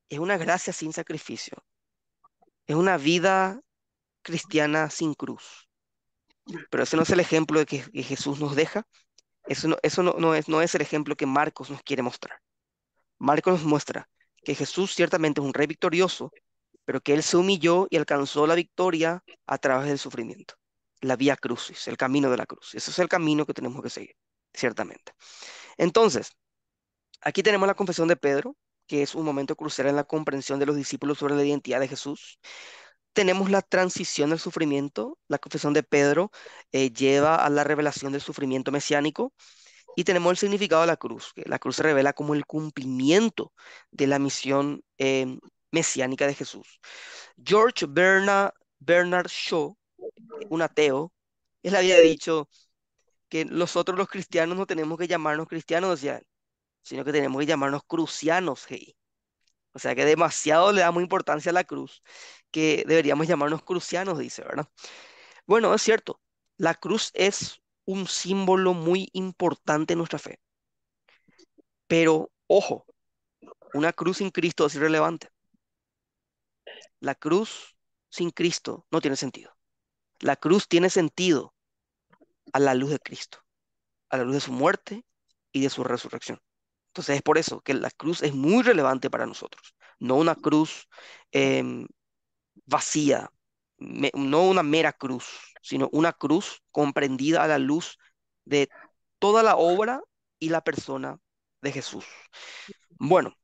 Es una gracia sin sacrificio. Es una vida cristiana sin cruz. Pero ese no es el ejemplo de que Jesús nos deja. No es el ejemplo que Marcos nos quiere mostrar. Marcos nos muestra que Jesús ciertamente es un rey victorioso, pero que él se humilló y alcanzó la victoria a través del sufrimiento. La vía crucis, el camino de la cruz. Ese es el camino que tenemos que seguir, ciertamente. Entonces, aquí tenemos la confesión de Pedro, que es un momento crucial en la comprensión de los discípulos sobre la identidad de Jesús. Tenemos la transición del sufrimiento. La confesión de Pedro lleva a la revelación del sufrimiento mesiánico. Y tenemos el significado de la cruz, que la cruz se revela como el cumplimiento de la misión mesiánica de Jesús. Bernard Shaw, un ateo, él había dicho que nosotros los cristianos no tenemos que llamarnos cristianos, decía él, sino que tenemos que llamarnos crucianos, hey. O sea que demasiado le damos importancia a la cruz, que deberíamos llamarnos crucianos, dice, ¿verdad? Bueno, es cierto, la cruz es un símbolo muy importante en nuestra fe, pero ojo, una cruz sin Cristo es irrelevante. La cruz sin Cristo no tiene sentido. La cruz tiene sentido a la luz de Cristo, a la luz de su muerte y de su resurrección. Entonces es por eso que la cruz es muy relevante para nosotros, no una cruz em, vacía, no una mera cruz, sino una cruz comprendida a la luz de toda la obra y la persona de Jesús. Bueno,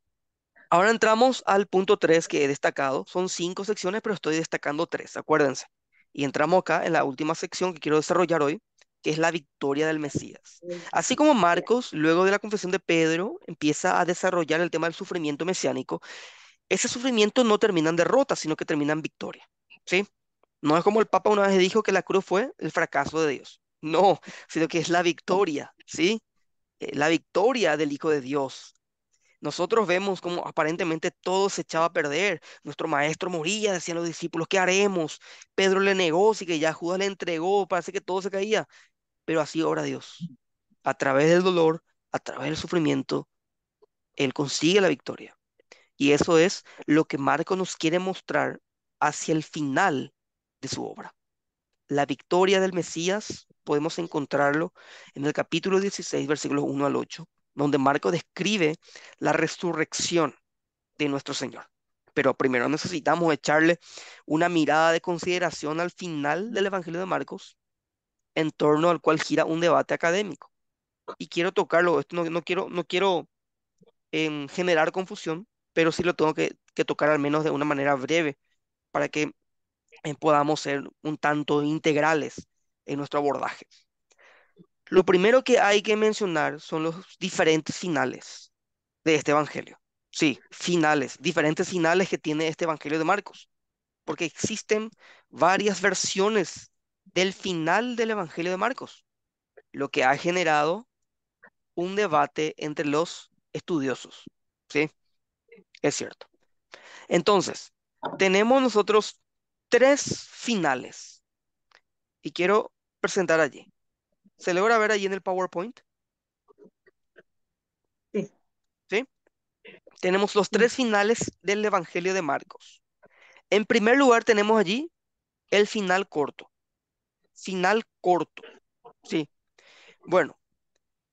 ahora entramos al punto 3 que he destacado. Son 5 secciones, pero estoy destacando 3, acuérdense. Y entramos acá en la última sección que quiero desarrollar hoy, que es la victoria del Mesías. Así como Marcos, luego de la confesión de Pedro, empieza a desarrollar el tema del sufrimiento mesiánico, ese sufrimiento no termina en derrota, sino que termina en victoria. ¿Sí? No es como el Papa una vez dijo que la cruz fue el fracaso de Dios. No, sino que es la victoria, ¿sí? La victoria del Hijo de Dios. Nosotros vemos como aparentemente todo se echaba a perder. Nuestro maestro moría, decían los discípulos, ¿qué haremos? Pedro le negó, sí que ya Judas le entregó, parece que todo se caía. Pero así obra Dios. A través del dolor, a través del sufrimiento, Él consigue la victoria. Y eso es lo que Marco nos quiere mostrar hacia el final de su obra. La victoria del Mesías podemos encontrarlo en el capítulo 16, versículos 1 al 8, donde Marco describe la resurrección de nuestro Señor. Pero primero necesitamos echarle una mirada de consideración al final del Evangelio de Marcos, en torno al cual gira un debate académico. Y quiero tocarlo, esto no quiero generar confusión, pero sí lo tengo que tocar al menos de una manera breve para que podamos ser un tanto integrales en nuestro abordaje. Lo primero que hay que mencionar son los diferentes finales de este Evangelio. Sí, finales, diferentes finales que tiene este Evangelio de Marcos, porque existen varias versiones del final del Evangelio de Marcos, lo que ha generado un debate entre los estudiosos. ¿Sí? Es cierto. Entonces, tenemos nosotros tres finales y quiero presentar allí. ¿Se logra ver allí en el PowerPoint? Sí, ¿Sí? Tenemos los sí, tres finales del Evangelio de Marcos. En primer lugar, tenemos allí el final corto. Final corto. Sí. Bueno,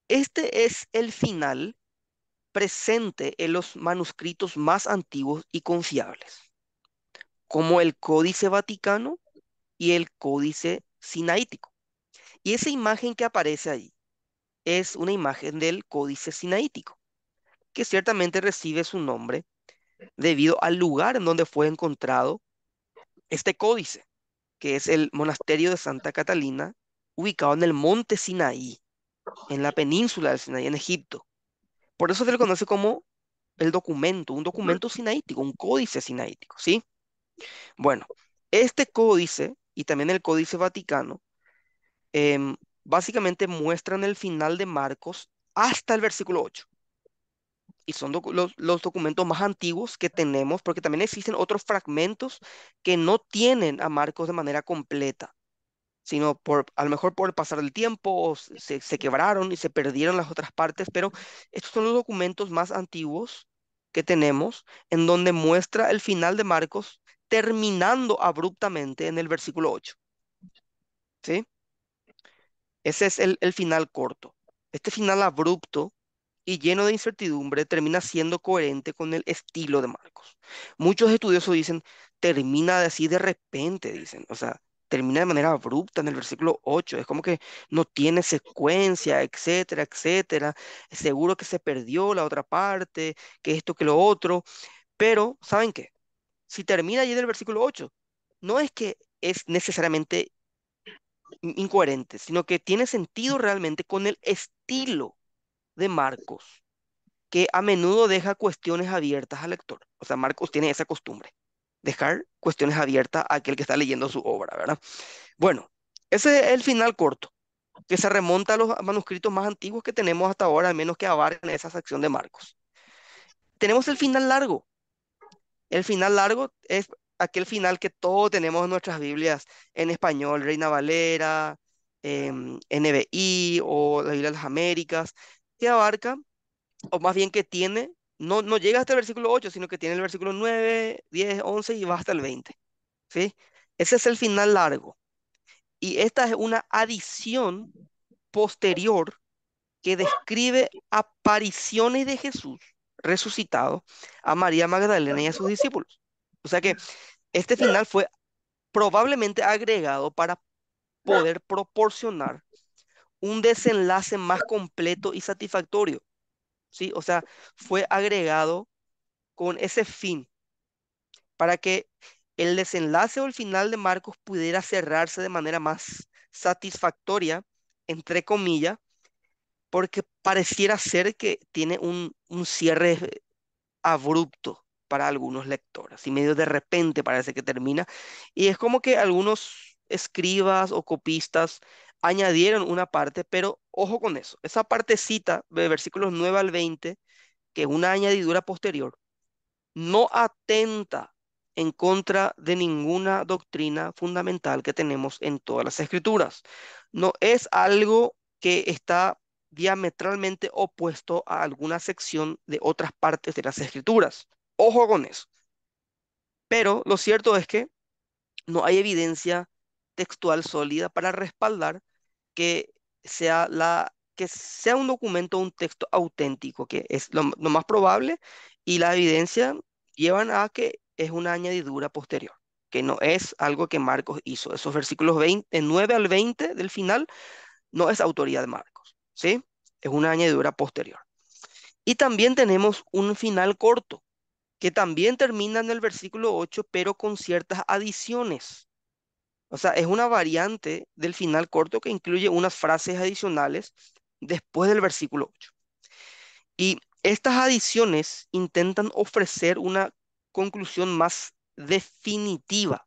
este es el final presente en los manuscritos más antiguos y confiables, como el Códice Vaticano y el Códice Sinaítico. Y esa imagen que aparece allí es una imagen del Códice Sinaítico, que ciertamente recibe su nombre debido al lugar en donde fue encontrado este códice, que es el monasterio de Santa Catalina, ubicado en el monte Sinaí, en la península del Sinaí, en Egipto. Por eso se le conoce como el documento, un documento sinaítico, un códice sinaítico, ¿sí? Bueno, este códice y también el Códice Vaticano básicamente muestran el final de Marcos hasta el versículo 8. Y son los documentos más antiguos que tenemos, porque también existen otros fragmentos que no tienen a Marcos de manera completa, sino a lo mejor por el pasar del tiempo o se quebraron y se perdieron las otras partes, pero estos son los documentos más antiguos que tenemos en donde muestra el final de Marcos terminando abruptamente en el versículo 8, ¿sí? Ese es el final corto. Este final abrupto y lleno de incertidumbre termina siendo coherente con el estilo de Marcos. Muchos estudiosos dicen, termina de así de repente, dicen, o sea, termina de manera abrupta en el versículo 8, es como que no tiene secuencia, etcétera, etcétera, seguro que se perdió la otra parte, que esto, que lo otro, pero ¿saben qué? Si termina allí en el versículo 8, no es que es necesariamente incoherente, sino que tiene sentido realmente con el estilo de Marcos, que a menudo deja cuestiones abiertas al lector. O sea, Marcos tiene esa costumbre, dejar cuestiones abiertas a aquel que está leyendo su obra, ¿verdad? Bueno, ese es el final corto, que se remonta a los manuscritos más antiguos que tenemos hasta ahora, al menos que abarcan esa sección de Marcos. Tenemos el final largo. El final largo es aquel final que todos tenemos en nuestras Biblias en español, Reina Valera, NBI o la Biblia de las Américas, que abarca o más bien que tiene, no llega hasta el versículo 8 sino que tiene el versículo 9 10 11 y va hasta el 20, ¿sí? Ese es el final largo. Y esta es una adición posterior que describe apariciones de Jesús resucitado a María Magdalena y a sus discípulos. O sea que este final fue probablemente agregado para poder proporcionar un desenlace más completo y satisfactorio, ¿sí? O sea, fue agregado con ese fin, para que el desenlace o el final de Marcos pudiera cerrarse de manera más satisfactoria, entre comillas, porque pareciera ser que tiene un cierre abrupto para algunos lectores, y medio de repente parece que termina, y es como que algunos escribas o copistas añadieron una parte, pero ojo con eso, esa partecita de versículos 9 al 20, que es una añadidura posterior, no atenta en contra de ninguna doctrina fundamental que tenemos en todas las escrituras. No es algo que está diametralmente opuesto a alguna sección de otras partes de las escrituras. Ojo con eso. Pero lo cierto es que no hay evidencia textual sólida para respaldar que que sea un documento, un texto auténtico, que es lo más probable, y la evidencia llevan a que es una añadidura posterior, que no es algo que Marcos hizo. Esos versículos 20, 9 al 20 del final no es autoría de Marcos, ¿sí? Es una añadidura posterior. Y también tenemos un final corto, que también termina en el versículo 8 pero con ciertas adiciones. O sea, es una variante del final corto que incluye unas frases adicionales después del versículo 8. Y estas adiciones intentan ofrecer una conclusión más definitiva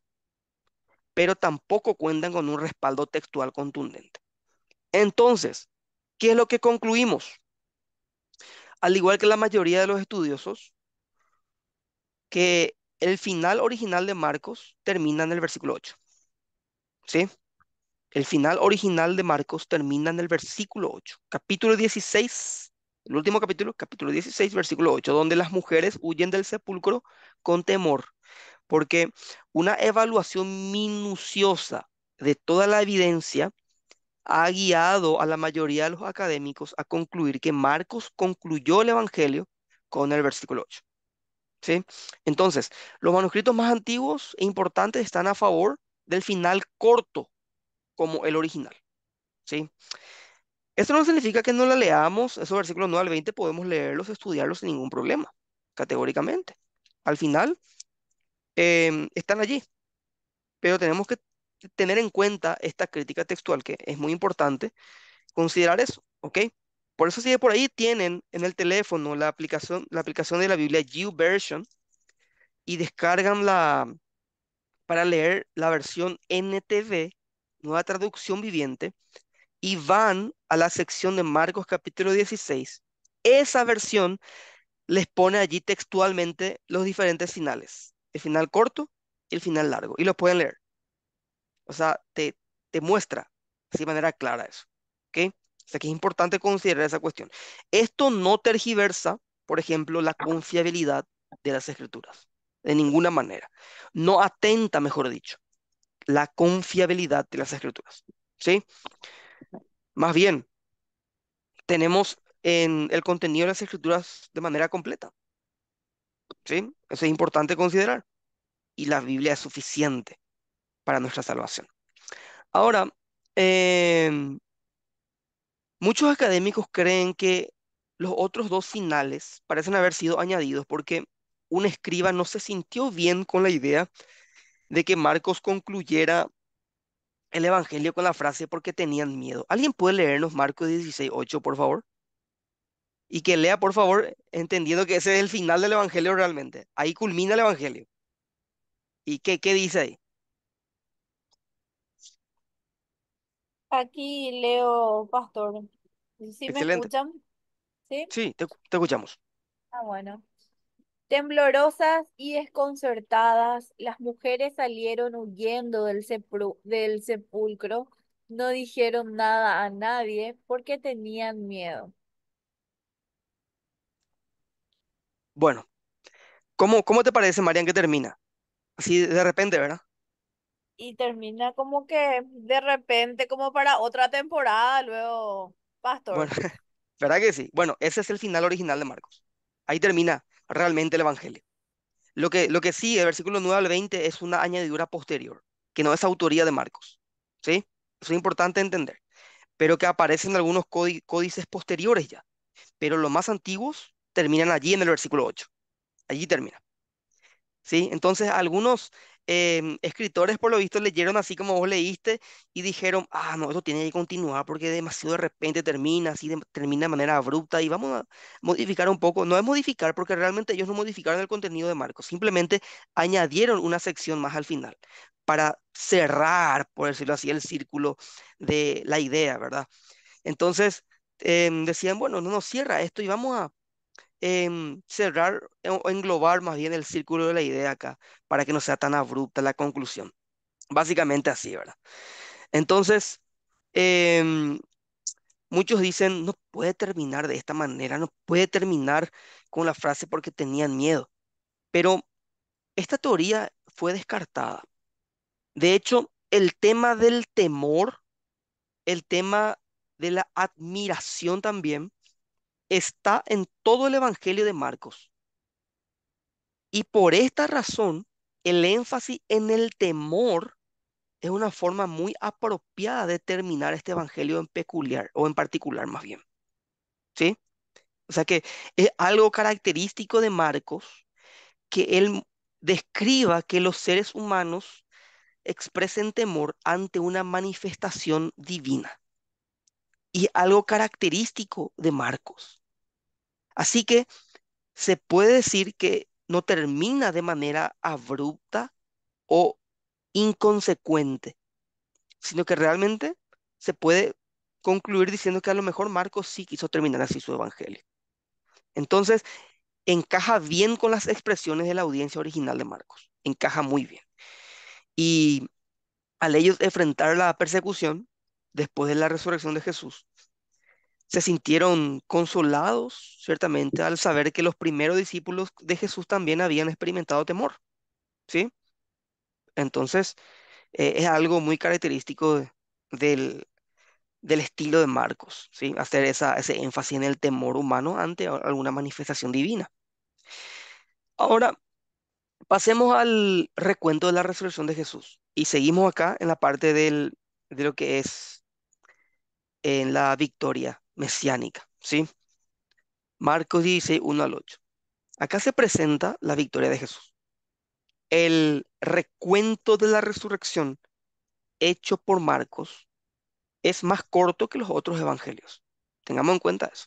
pero tampoco cuentan con un respaldo textual contundente. Entonces, ¿qué es lo que concluimos? Al igual que la mayoría de los estudiosos, que el final original de Marcos termina en el versículo 8, ¿sí? El final original de Marcos termina en el versículo 8, capítulo 16, el último capítulo, capítulo 16, versículo 8, donde las mujeres huyen del sepulcro con temor, porque una evaluación minuciosa de toda la evidencia ha guiado a la mayoría de los académicos a concluir que Marcos concluyó el Evangelio con el versículo 8. ¿Sí? Entonces, los manuscritos más antiguos e importantes están a favor del final corto como el original. ¿Sí? Esto no significa que no la leamos, esos versículos 9 al 20 podemos leerlos, estudiarlos sin ningún problema, categóricamente. Al final, están allí, pero tenemos que tener en cuenta esta crítica textual, que es muy importante considerar eso, ¿ok? Por eso si de por ahí tienen en el teléfono la aplicación de la Biblia YouVersion y descargan para leer la versión NTV, Nueva Traducción Viviente, y van a la sección de Marcos capítulo 16, esa versión les pone allí textualmente los diferentes finales, el final corto y el final largo, y lo pueden leer. O sea, te muestra así de manera clara eso. ¿Ok? O sea que es importante considerar esa cuestión. Esto no tergiversa, por ejemplo, la confiabilidad de las escrituras. De ninguna manera. No atenta, mejor dicho, la confiabilidad de las escrituras. ¿Sí? Más bien, tenemos en el contenido de las escrituras de manera completa. ¿Sí? Eso es importante considerar. Y la Biblia es suficiente para nuestra salvación. Ahora, em, muchos académicos creen que los otros dos finales parecen haber sido añadidos porque un escriba no se sintió bien con la idea de que Marcos concluyera el Evangelio con la frase porque tenían miedo. ¿Alguien puede leernos Marcos 16:8, por favor? Y que lea, por favor, entendiendo que ese es el final del Evangelio realmente. Ahí culmina el Evangelio. ¿Y qué dice ahí? Aquí leo, pastor. ¿Sí me Excelente. escuchan? ¿Sí? Sí, te escuchamos. Ah, bueno. Temblorosas y desconcertadas, las mujeres salieron huyendo del sepulcro. No dijeron nada a nadie porque tenían miedo. Bueno, ¿cómo te parece, Marian, que termina? Así de repente, ¿verdad? Y termina como que de repente, como para otra temporada, luego, Bueno, pastor. ¿verdad que sí? Bueno, ese es el final original de Marcos. Ahí termina realmente el Evangelio. Lo que sí, el versículo 9 al 20 es una añadidura posterior, que no es autoría de Marcos. ¿Sí? Eso es importante entender. Pero que aparecen en algunos códices posteriores ya. Pero los más antiguos terminan allí en el versículo 8. Allí termina. ¿Sí? Entonces, algunos escritores, por lo visto, leyeron así como vos leíste y dijeron, ah, no, eso tiene que continuar porque demasiado de repente termina, así termina de manera abrupta y vamos a modificar un poco. No es modificar porque realmente ellos no modificaron el contenido de Marcos, simplemente añadieron una sección más al final para cerrar, por decirlo así, el círculo de la idea, ¿verdad? Entonces, decían, bueno, no nos cierra esto y vamos a cerrar o englobar más bien el círculo de la idea acá, para que no sea tan abrupta la conclusión. Básicamente así, ¿verdad? Entonces, em, muchos dicen, no puede terminar de esta manera, no puede terminar con la frase porque tenían miedo. Pero esta teoría fue descartada. De hecho, el tema del temor, el tema de la admiración también, está en todo el Evangelio de Marcos. Y por esta razón, el énfasis en el temor es una forma muy apropiada de terminar este evangelio en peculiar, o en particular más bien. ¿Sí? O sea que es algo característico de Marcos que él describa que los seres humanos expresen temor ante una manifestación divina. Y algo característico de Marcos. Así que se puede decir que no termina de manera abrupta o inconsecuente, sino que realmente se puede concluir diciendo que a lo mejor Marcos sí quiso terminar así su evangelio. Entonces, encaja bien con las expresiones de la audiencia original de Marcos, encaja muy bien. Y al ellos enfrentar la persecución después de la resurrección de Jesús, se sintieron consolados, ciertamente, al saber que los primeros discípulos de Jesús también habían experimentado temor, ¿sí? Entonces, es algo muy característico del, del estilo de Marcos, ¿sí? Hacer ese énfasis en el temor humano ante alguna manifestación divina. Ahora, pasemos al recuento de la resurrección de Jesús y seguimos acá en la parte de lo que es en la victoria mesiánica, ¿sí? Marcos 16, 1 al 8. Acá se presenta la victoria de Jesús. El recuento de la resurrección hecho por Marcos es más corto que los otros evangelios. Tengamos en cuenta eso.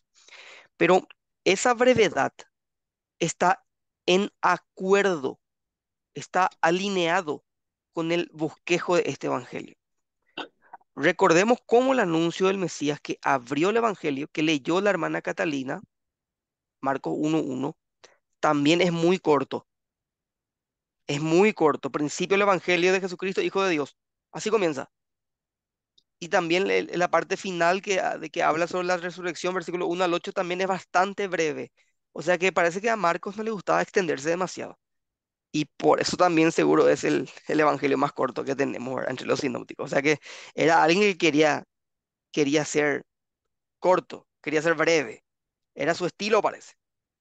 Pero esa brevedad está en acuerdo, está alineado con el bosquejo de este evangelio. Recordemos cómo el anuncio del Mesías que abrió el evangelio, que leyó la hermana Catalina, Marcos 1:1, también es muy corto. Principio del evangelio de Jesucristo, Hijo de Dios. Así comienza. Y también la parte final de que habla sobre la resurrección, versículo 1 al 8, también es bastante breve. O sea que parece que a Marcos no le gustaba extenderse demasiado. Y por eso también seguro es el evangelio más corto que tenemos, ¿verdad?, entre los sinópticos. O sea que era alguien que quería ser corto, quería ser breve. Era su estilo, parece.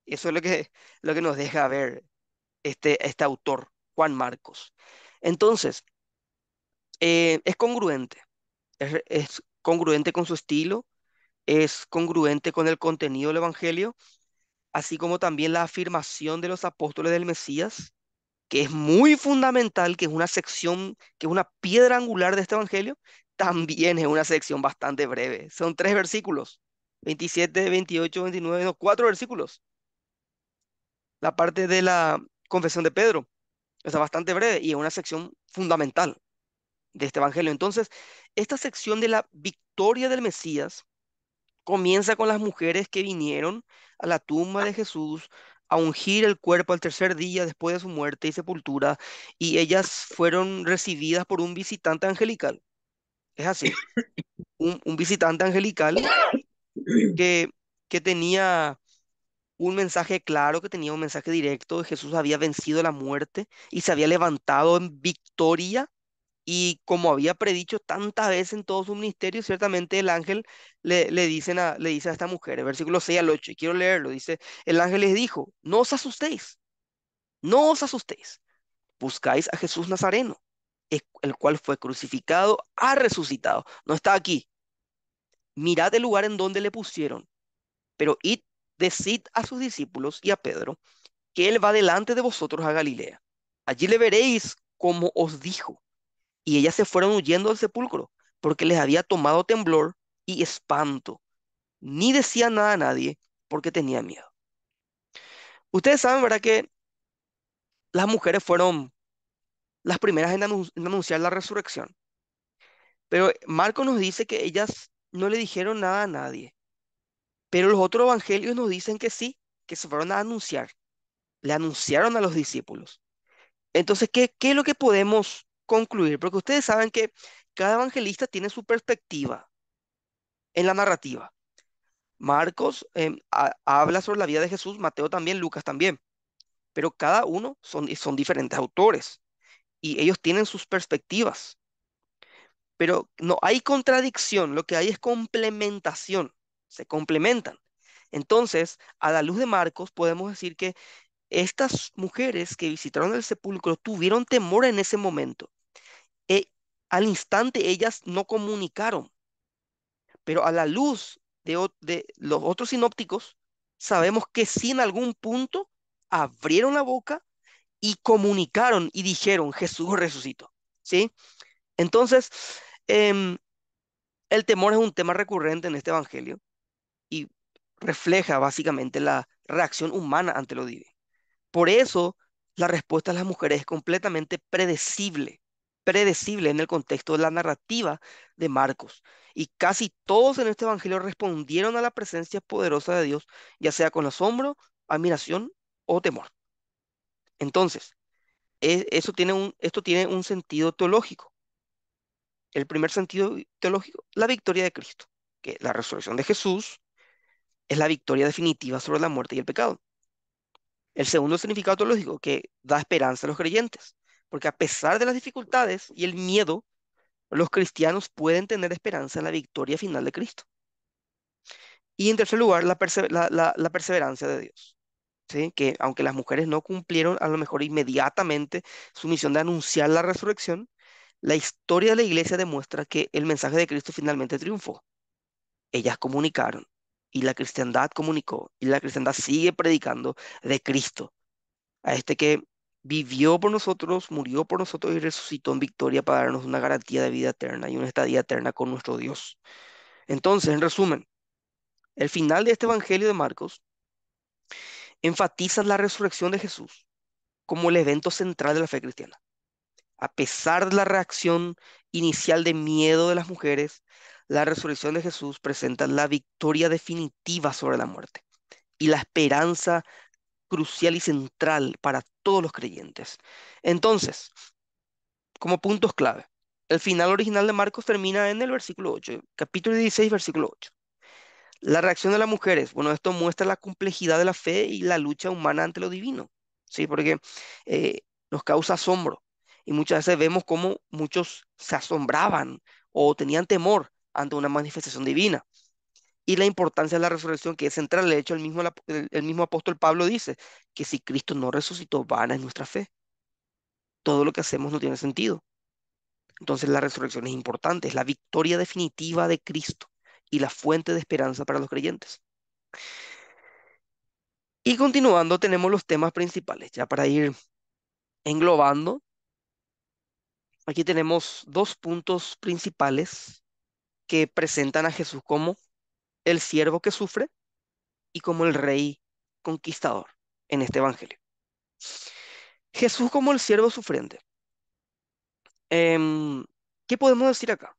Eso es lo que nos deja ver este autor, Juan Marcos. Entonces, es congruente. Es congruente con su estilo, es congruente con el contenido del evangelio, así como también la afirmación de los apóstoles del Mesías, que es muy fundamental, que es una sección, que es una piedra angular de este evangelio, también es una sección bastante breve. Son 3 versículos, 27, 28, 29, no, 4 versículos. La parte de la confesión de Pedro, o sea, bastante breve y es una sección fundamental de este evangelio. Entonces, esta sección de la victoria del Mesías comienza con las mujeres que vinieron a la tumba de Jesús a ungir el cuerpo al tercer día después de su muerte y sepultura, y ellas fueron recibidas por un visitante angelical. Es así, un visitante angelical que, que tenía un mensaje claro, que tenía un mensaje directo. Jesús había vencido la muerte y se había levantado en victoria. Y como había predicho tantas veces en todo su ministerio, ciertamente el ángel le dice a esta mujer, el versículo 6 al 8, y quiero leerlo, dice, el ángel les dijo, no os asustéis, no os asustéis, buscáis a Jesús Nazareno, el cual fue crucificado, ha resucitado, no está aquí. Mirad el lugar en donde le pusieron, pero id, decid a sus discípulos y a Pedro, que él va delante de vosotros a Galilea. Allí le veréis como os dijo. Y ellas se fueron huyendo del sepulcro, porque les había tomado temblor y espanto. Ni decían nada a nadie, porque tenían miedo. Ustedes saben, ¿verdad?, que las mujeres fueron las primeras en anunciar la resurrección. Pero Marco nos dice que ellas no le dijeron nada a nadie. Pero los otros evangelios nos dicen que sí, que se fueron a anunciar. Le anunciaron a los discípulos. Entonces, ¿qué es lo que podemos concluir? Porque ustedes saben que cada evangelista tiene su perspectiva en la narrativa. Marcos habla sobre la vida de Jesús, Mateo también, Lucas también, pero cada uno son diferentes autores y ellos tienen sus perspectivas, pero no hay contradicción, lo que hay es complementación, se complementan. Entonces, a la luz de Marcos, podemos decir que estas mujeres que visitaron el sepulcro tuvieron temor en ese momento. E- Al instante ellas no comunicaron. Pero a la luz de los otros sinópticos, sabemos que sí en algún punto abrieron la boca y comunicaron y dijeron, Jesús resucitó. ¿Sí? Entonces, em, el temor es un tema recurrente en este evangelio y refleja básicamente la reacción humana ante lo divino. Por eso, la respuesta de las mujeres es completamente predecible. predecible en el contexto de la narrativa de Marcos. Y casi todos en este evangelio respondieron a la presencia poderosa de Dios, ya sea con asombro, admiración o temor. Entonces, esto tiene un sentido teológico. El primer sentido teológico, la victoria de Cristo, que la resurrección de Jesús es la victoria definitiva sobre la muerte y el pecado. El segundo significado teológico, que da esperanza a los creyentes, porque a pesar de las dificultades y el miedo, los cristianos pueden tener esperanza en la victoria final de Cristo. Y en tercer lugar, la perseverancia de Dios. ¿Sí? Que aunque las mujeres no cumplieron a lo mejor inmediatamente su misión de anunciar la resurrección, la historia de la iglesia demuestra que el mensaje de Cristo finalmente triunfó. Ellas comunicaron y la cristiandad comunicó y la cristiandad sigue predicando de Cristo, a este que vivió por nosotros, murió por nosotros y resucitó en victoria para darnos una garantía de vida eterna y una estadía eterna con nuestro Dios. Entonces, en resumen, el final de este Evangelio de Marcos enfatiza la resurrección de Jesús como el evento central de la fe cristiana. A pesar de la reacción inicial de miedo de las mujeres, la resurrección de Jesús presenta la victoria definitiva sobre la muerte y la esperanza crucial y central para todos los creyentes. Entonces, como puntos clave, el final original de Marcos termina en el versículo 8, capítulo 16, versículo 8. La reacción de las mujeres, bueno, esto muestra la complejidad de la fe y la lucha humana ante lo divino, ¿sí? Porque eh, nos causa asombro y muchas veces vemos cómo muchos se asombraban o tenían temor ante una manifestación divina. Y la importancia de la resurrección, que es central. De hecho, el mismo apóstol Pablo dice que si Cristo no resucitó, vana es nuestra fe. Todo lo que hacemos no tiene sentido. Entonces la resurrección es importante, es la victoria definitiva de Cristo y la fuente de esperanza para los creyentes. Y continuando, tenemos los temas principales, ya para ir englobando. Aquí tenemos dos puntos principales que presentan a Jesús como el siervo que sufre y como el rey conquistador en este evangelio. Jesús como el siervo sufriente. Em, ¿Qué podemos decir acá?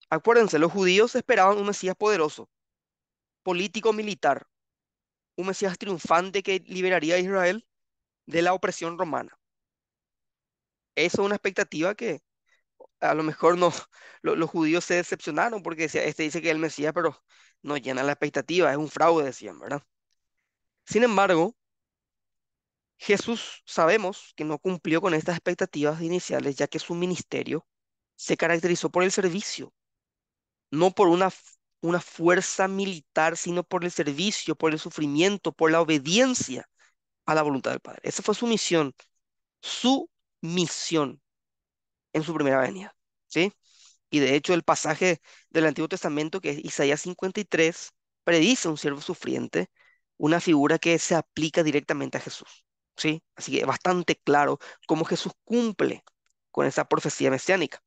Acuérdense, los judíos esperaban un Mesías poderoso, político, militar, un Mesías triunfante que liberaría a Israel de la opresión romana. Eso es una expectativa que a lo mejor no, los judíos se decepcionaron porque este dice que es el Mesías, pero no llena la expectativa, es un fraude, decían, ¿verdad? Sin embargo, Jesús sabemos que no cumplió con estas expectativas iniciales, ya que su ministerio se caracterizó por el servicio, no por una fuerza militar, sino por el servicio, por el sufrimiento, por la obediencia a la voluntad del Padre. Esa fue su misión en su primera venida, ¿sí? Y de hecho el pasaje del Antiguo Testamento, que es Isaías 53, predice un siervo sufriente, una figura que se aplica directamente a Jesús, ¿sí? Así que es bastante claro cómo Jesús cumple con esa profecía mesiánica.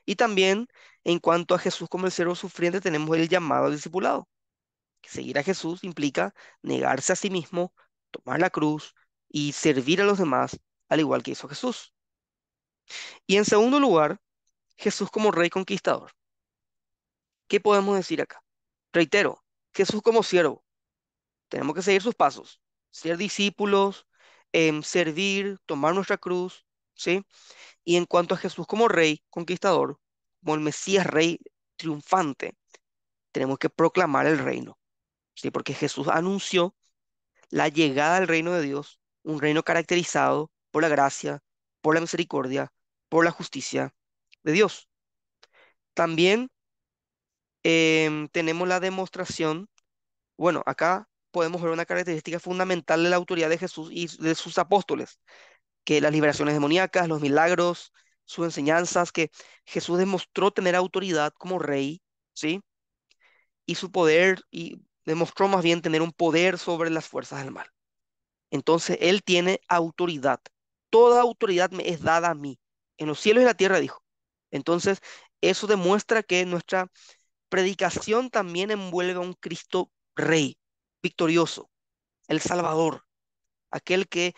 Y también en cuanto a Jesús como el siervo sufriente, tenemos el llamado al discipulado. Que seguir a Jesús implica negarse a sí mismo, tomar la cruz y servir a los demás, al igual que hizo Jesús. Y en segundo lugar, Jesús como rey conquistador. ¿Qué podemos decir acá? Reitero, Jesús como siervo. Tenemos que seguir sus pasos, ser discípulos, servir, tomar nuestra cruz, ¿sí? Y en cuanto a Jesús como rey conquistador, como el Mesías rey triunfante, tenemos que proclamar el reino, ¿sí? Porque Jesús anunció la llegada del reino de Dios, un reino caracterizado por la gracia, por la misericordia, por la justicia de Dios. También tenemos la demostración, bueno, acá podemos ver una característica fundamental de la autoridad de Jesús y de sus apóstoles, que las liberaciones demoníacas, los milagros, sus enseñanzas, que Jesús demostró tener autoridad como rey, ¿sí? Y su poder, y demostró más bien tener un poder sobre las fuerzas del mal. Entonces, él tiene autoridad. Toda autoridad me es dada a mí, en los cielos y en la tierra, dijo. Entonces, eso demuestra que nuestra predicación también envuelve a un Cristo rey, victorioso, el Salvador, aquel que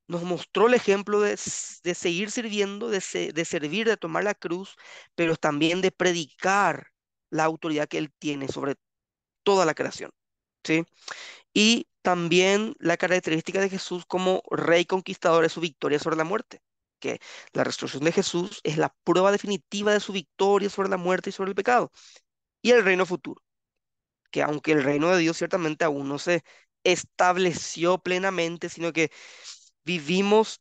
nos mostró el ejemplo de seguir sirviendo, de servir, de tomar la cruz, pero también de predicar la autoridad que Él tiene sobre toda la creación, ¿sí? Y también la característica de Jesús como rey conquistador es su victoria sobre la muerte, que la resurrección de Jesús es la prueba definitiva de su victoria sobre la muerte y sobre el pecado. Y el reino futuro, que aunque el reino de Dios ciertamente aún no se estableció plenamente, sino que vivimos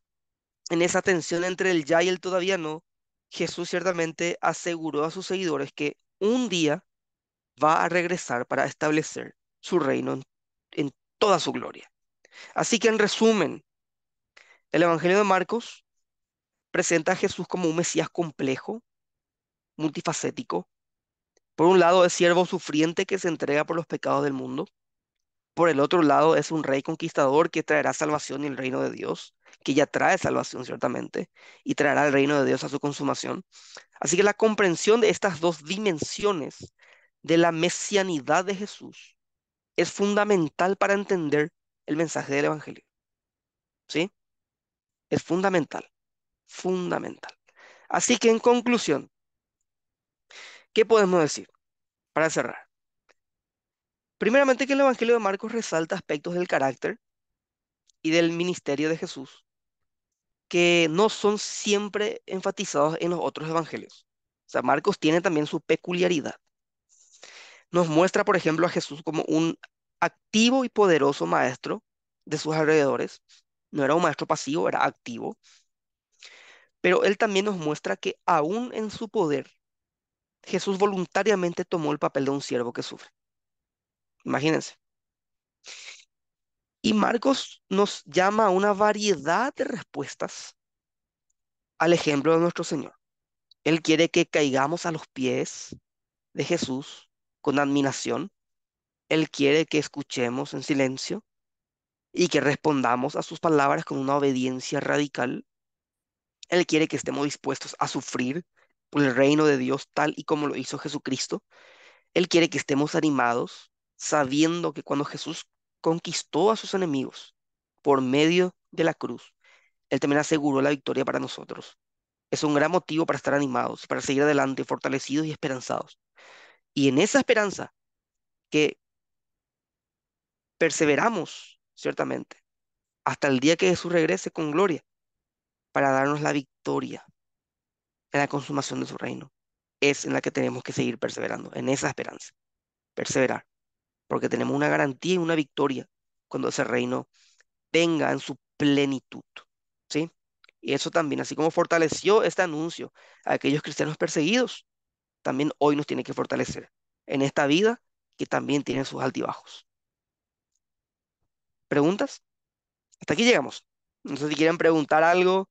en esa tensión entre el ya y el todavía no, Jesús ciertamente aseguró a sus seguidores que un día va a regresar para establecer su reino en toda su gloria. Así que en resumen, el Evangelio de Marcos presenta a Jesús como un Mesías complejo, multifacético. Por un lado es siervo sufriente que se entrega por los pecados del mundo. Por el otro lado es un rey conquistador que traerá salvación y el reino de Dios, que ya trae salvación ciertamente, y traerá el reino de Dios a su consumación. Así que la comprensión de estas dos dimensiones de la mesianidad de Jesús es fundamental para entender el mensaje del Evangelio. ¿Sí? Es fundamental, fundamental. Así que en conclusión, ¿qué podemos decir para cerrar? Primeramente que el Evangelio de Marcos resalta aspectos del carácter y del ministerio de Jesús que no son siempre enfatizados en los otros evangelios. O sea, Marcos tiene también su peculiaridad. Nos muestra, por ejemplo, a Jesús como un activo y poderoso maestro de sus alrededores. No era un maestro pasivo, era activo. Pero él también nos muestra que aún en su poder, Jesús voluntariamente tomó el papel de un siervo que sufre. Imagínense. Y Marcos nos llama a una variedad de respuestas al ejemplo de nuestro Señor. Él quiere que caigamos a los pies de Jesús con admiración. Él quiere que escuchemos en silencio y que respondamos a sus palabras con una obediencia radical. Él quiere que estemos dispuestos a sufrir por el reino de Dios tal y como lo hizo Jesucristo. Él quiere que estemos animados sabiendo que cuando Jesús conquistó a sus enemigos por medio de la cruz, Él también aseguró la victoria para nosotros. Es un gran motivo para estar animados, para seguir adelante, fortalecidos y esperanzados. Y en esa esperanza que perseveramos, ciertamente, hasta el día que Jesús regrese con gloria para darnos la victoria en la consumación de su reino. Es en la que tenemos que seguir perseverando, en esa esperanza, perseverar, porque tenemos una garantía y una victoria cuando ese reino venga en su plenitud, ¿sí? Y eso también, así como fortaleció este anuncio a aquellos cristianos perseguidos, también hoy nos tiene que fortalecer en esta vida que también tiene sus altibajos. ¿Preguntas? Hasta aquí llegamos. No sé si quieren preguntar algo.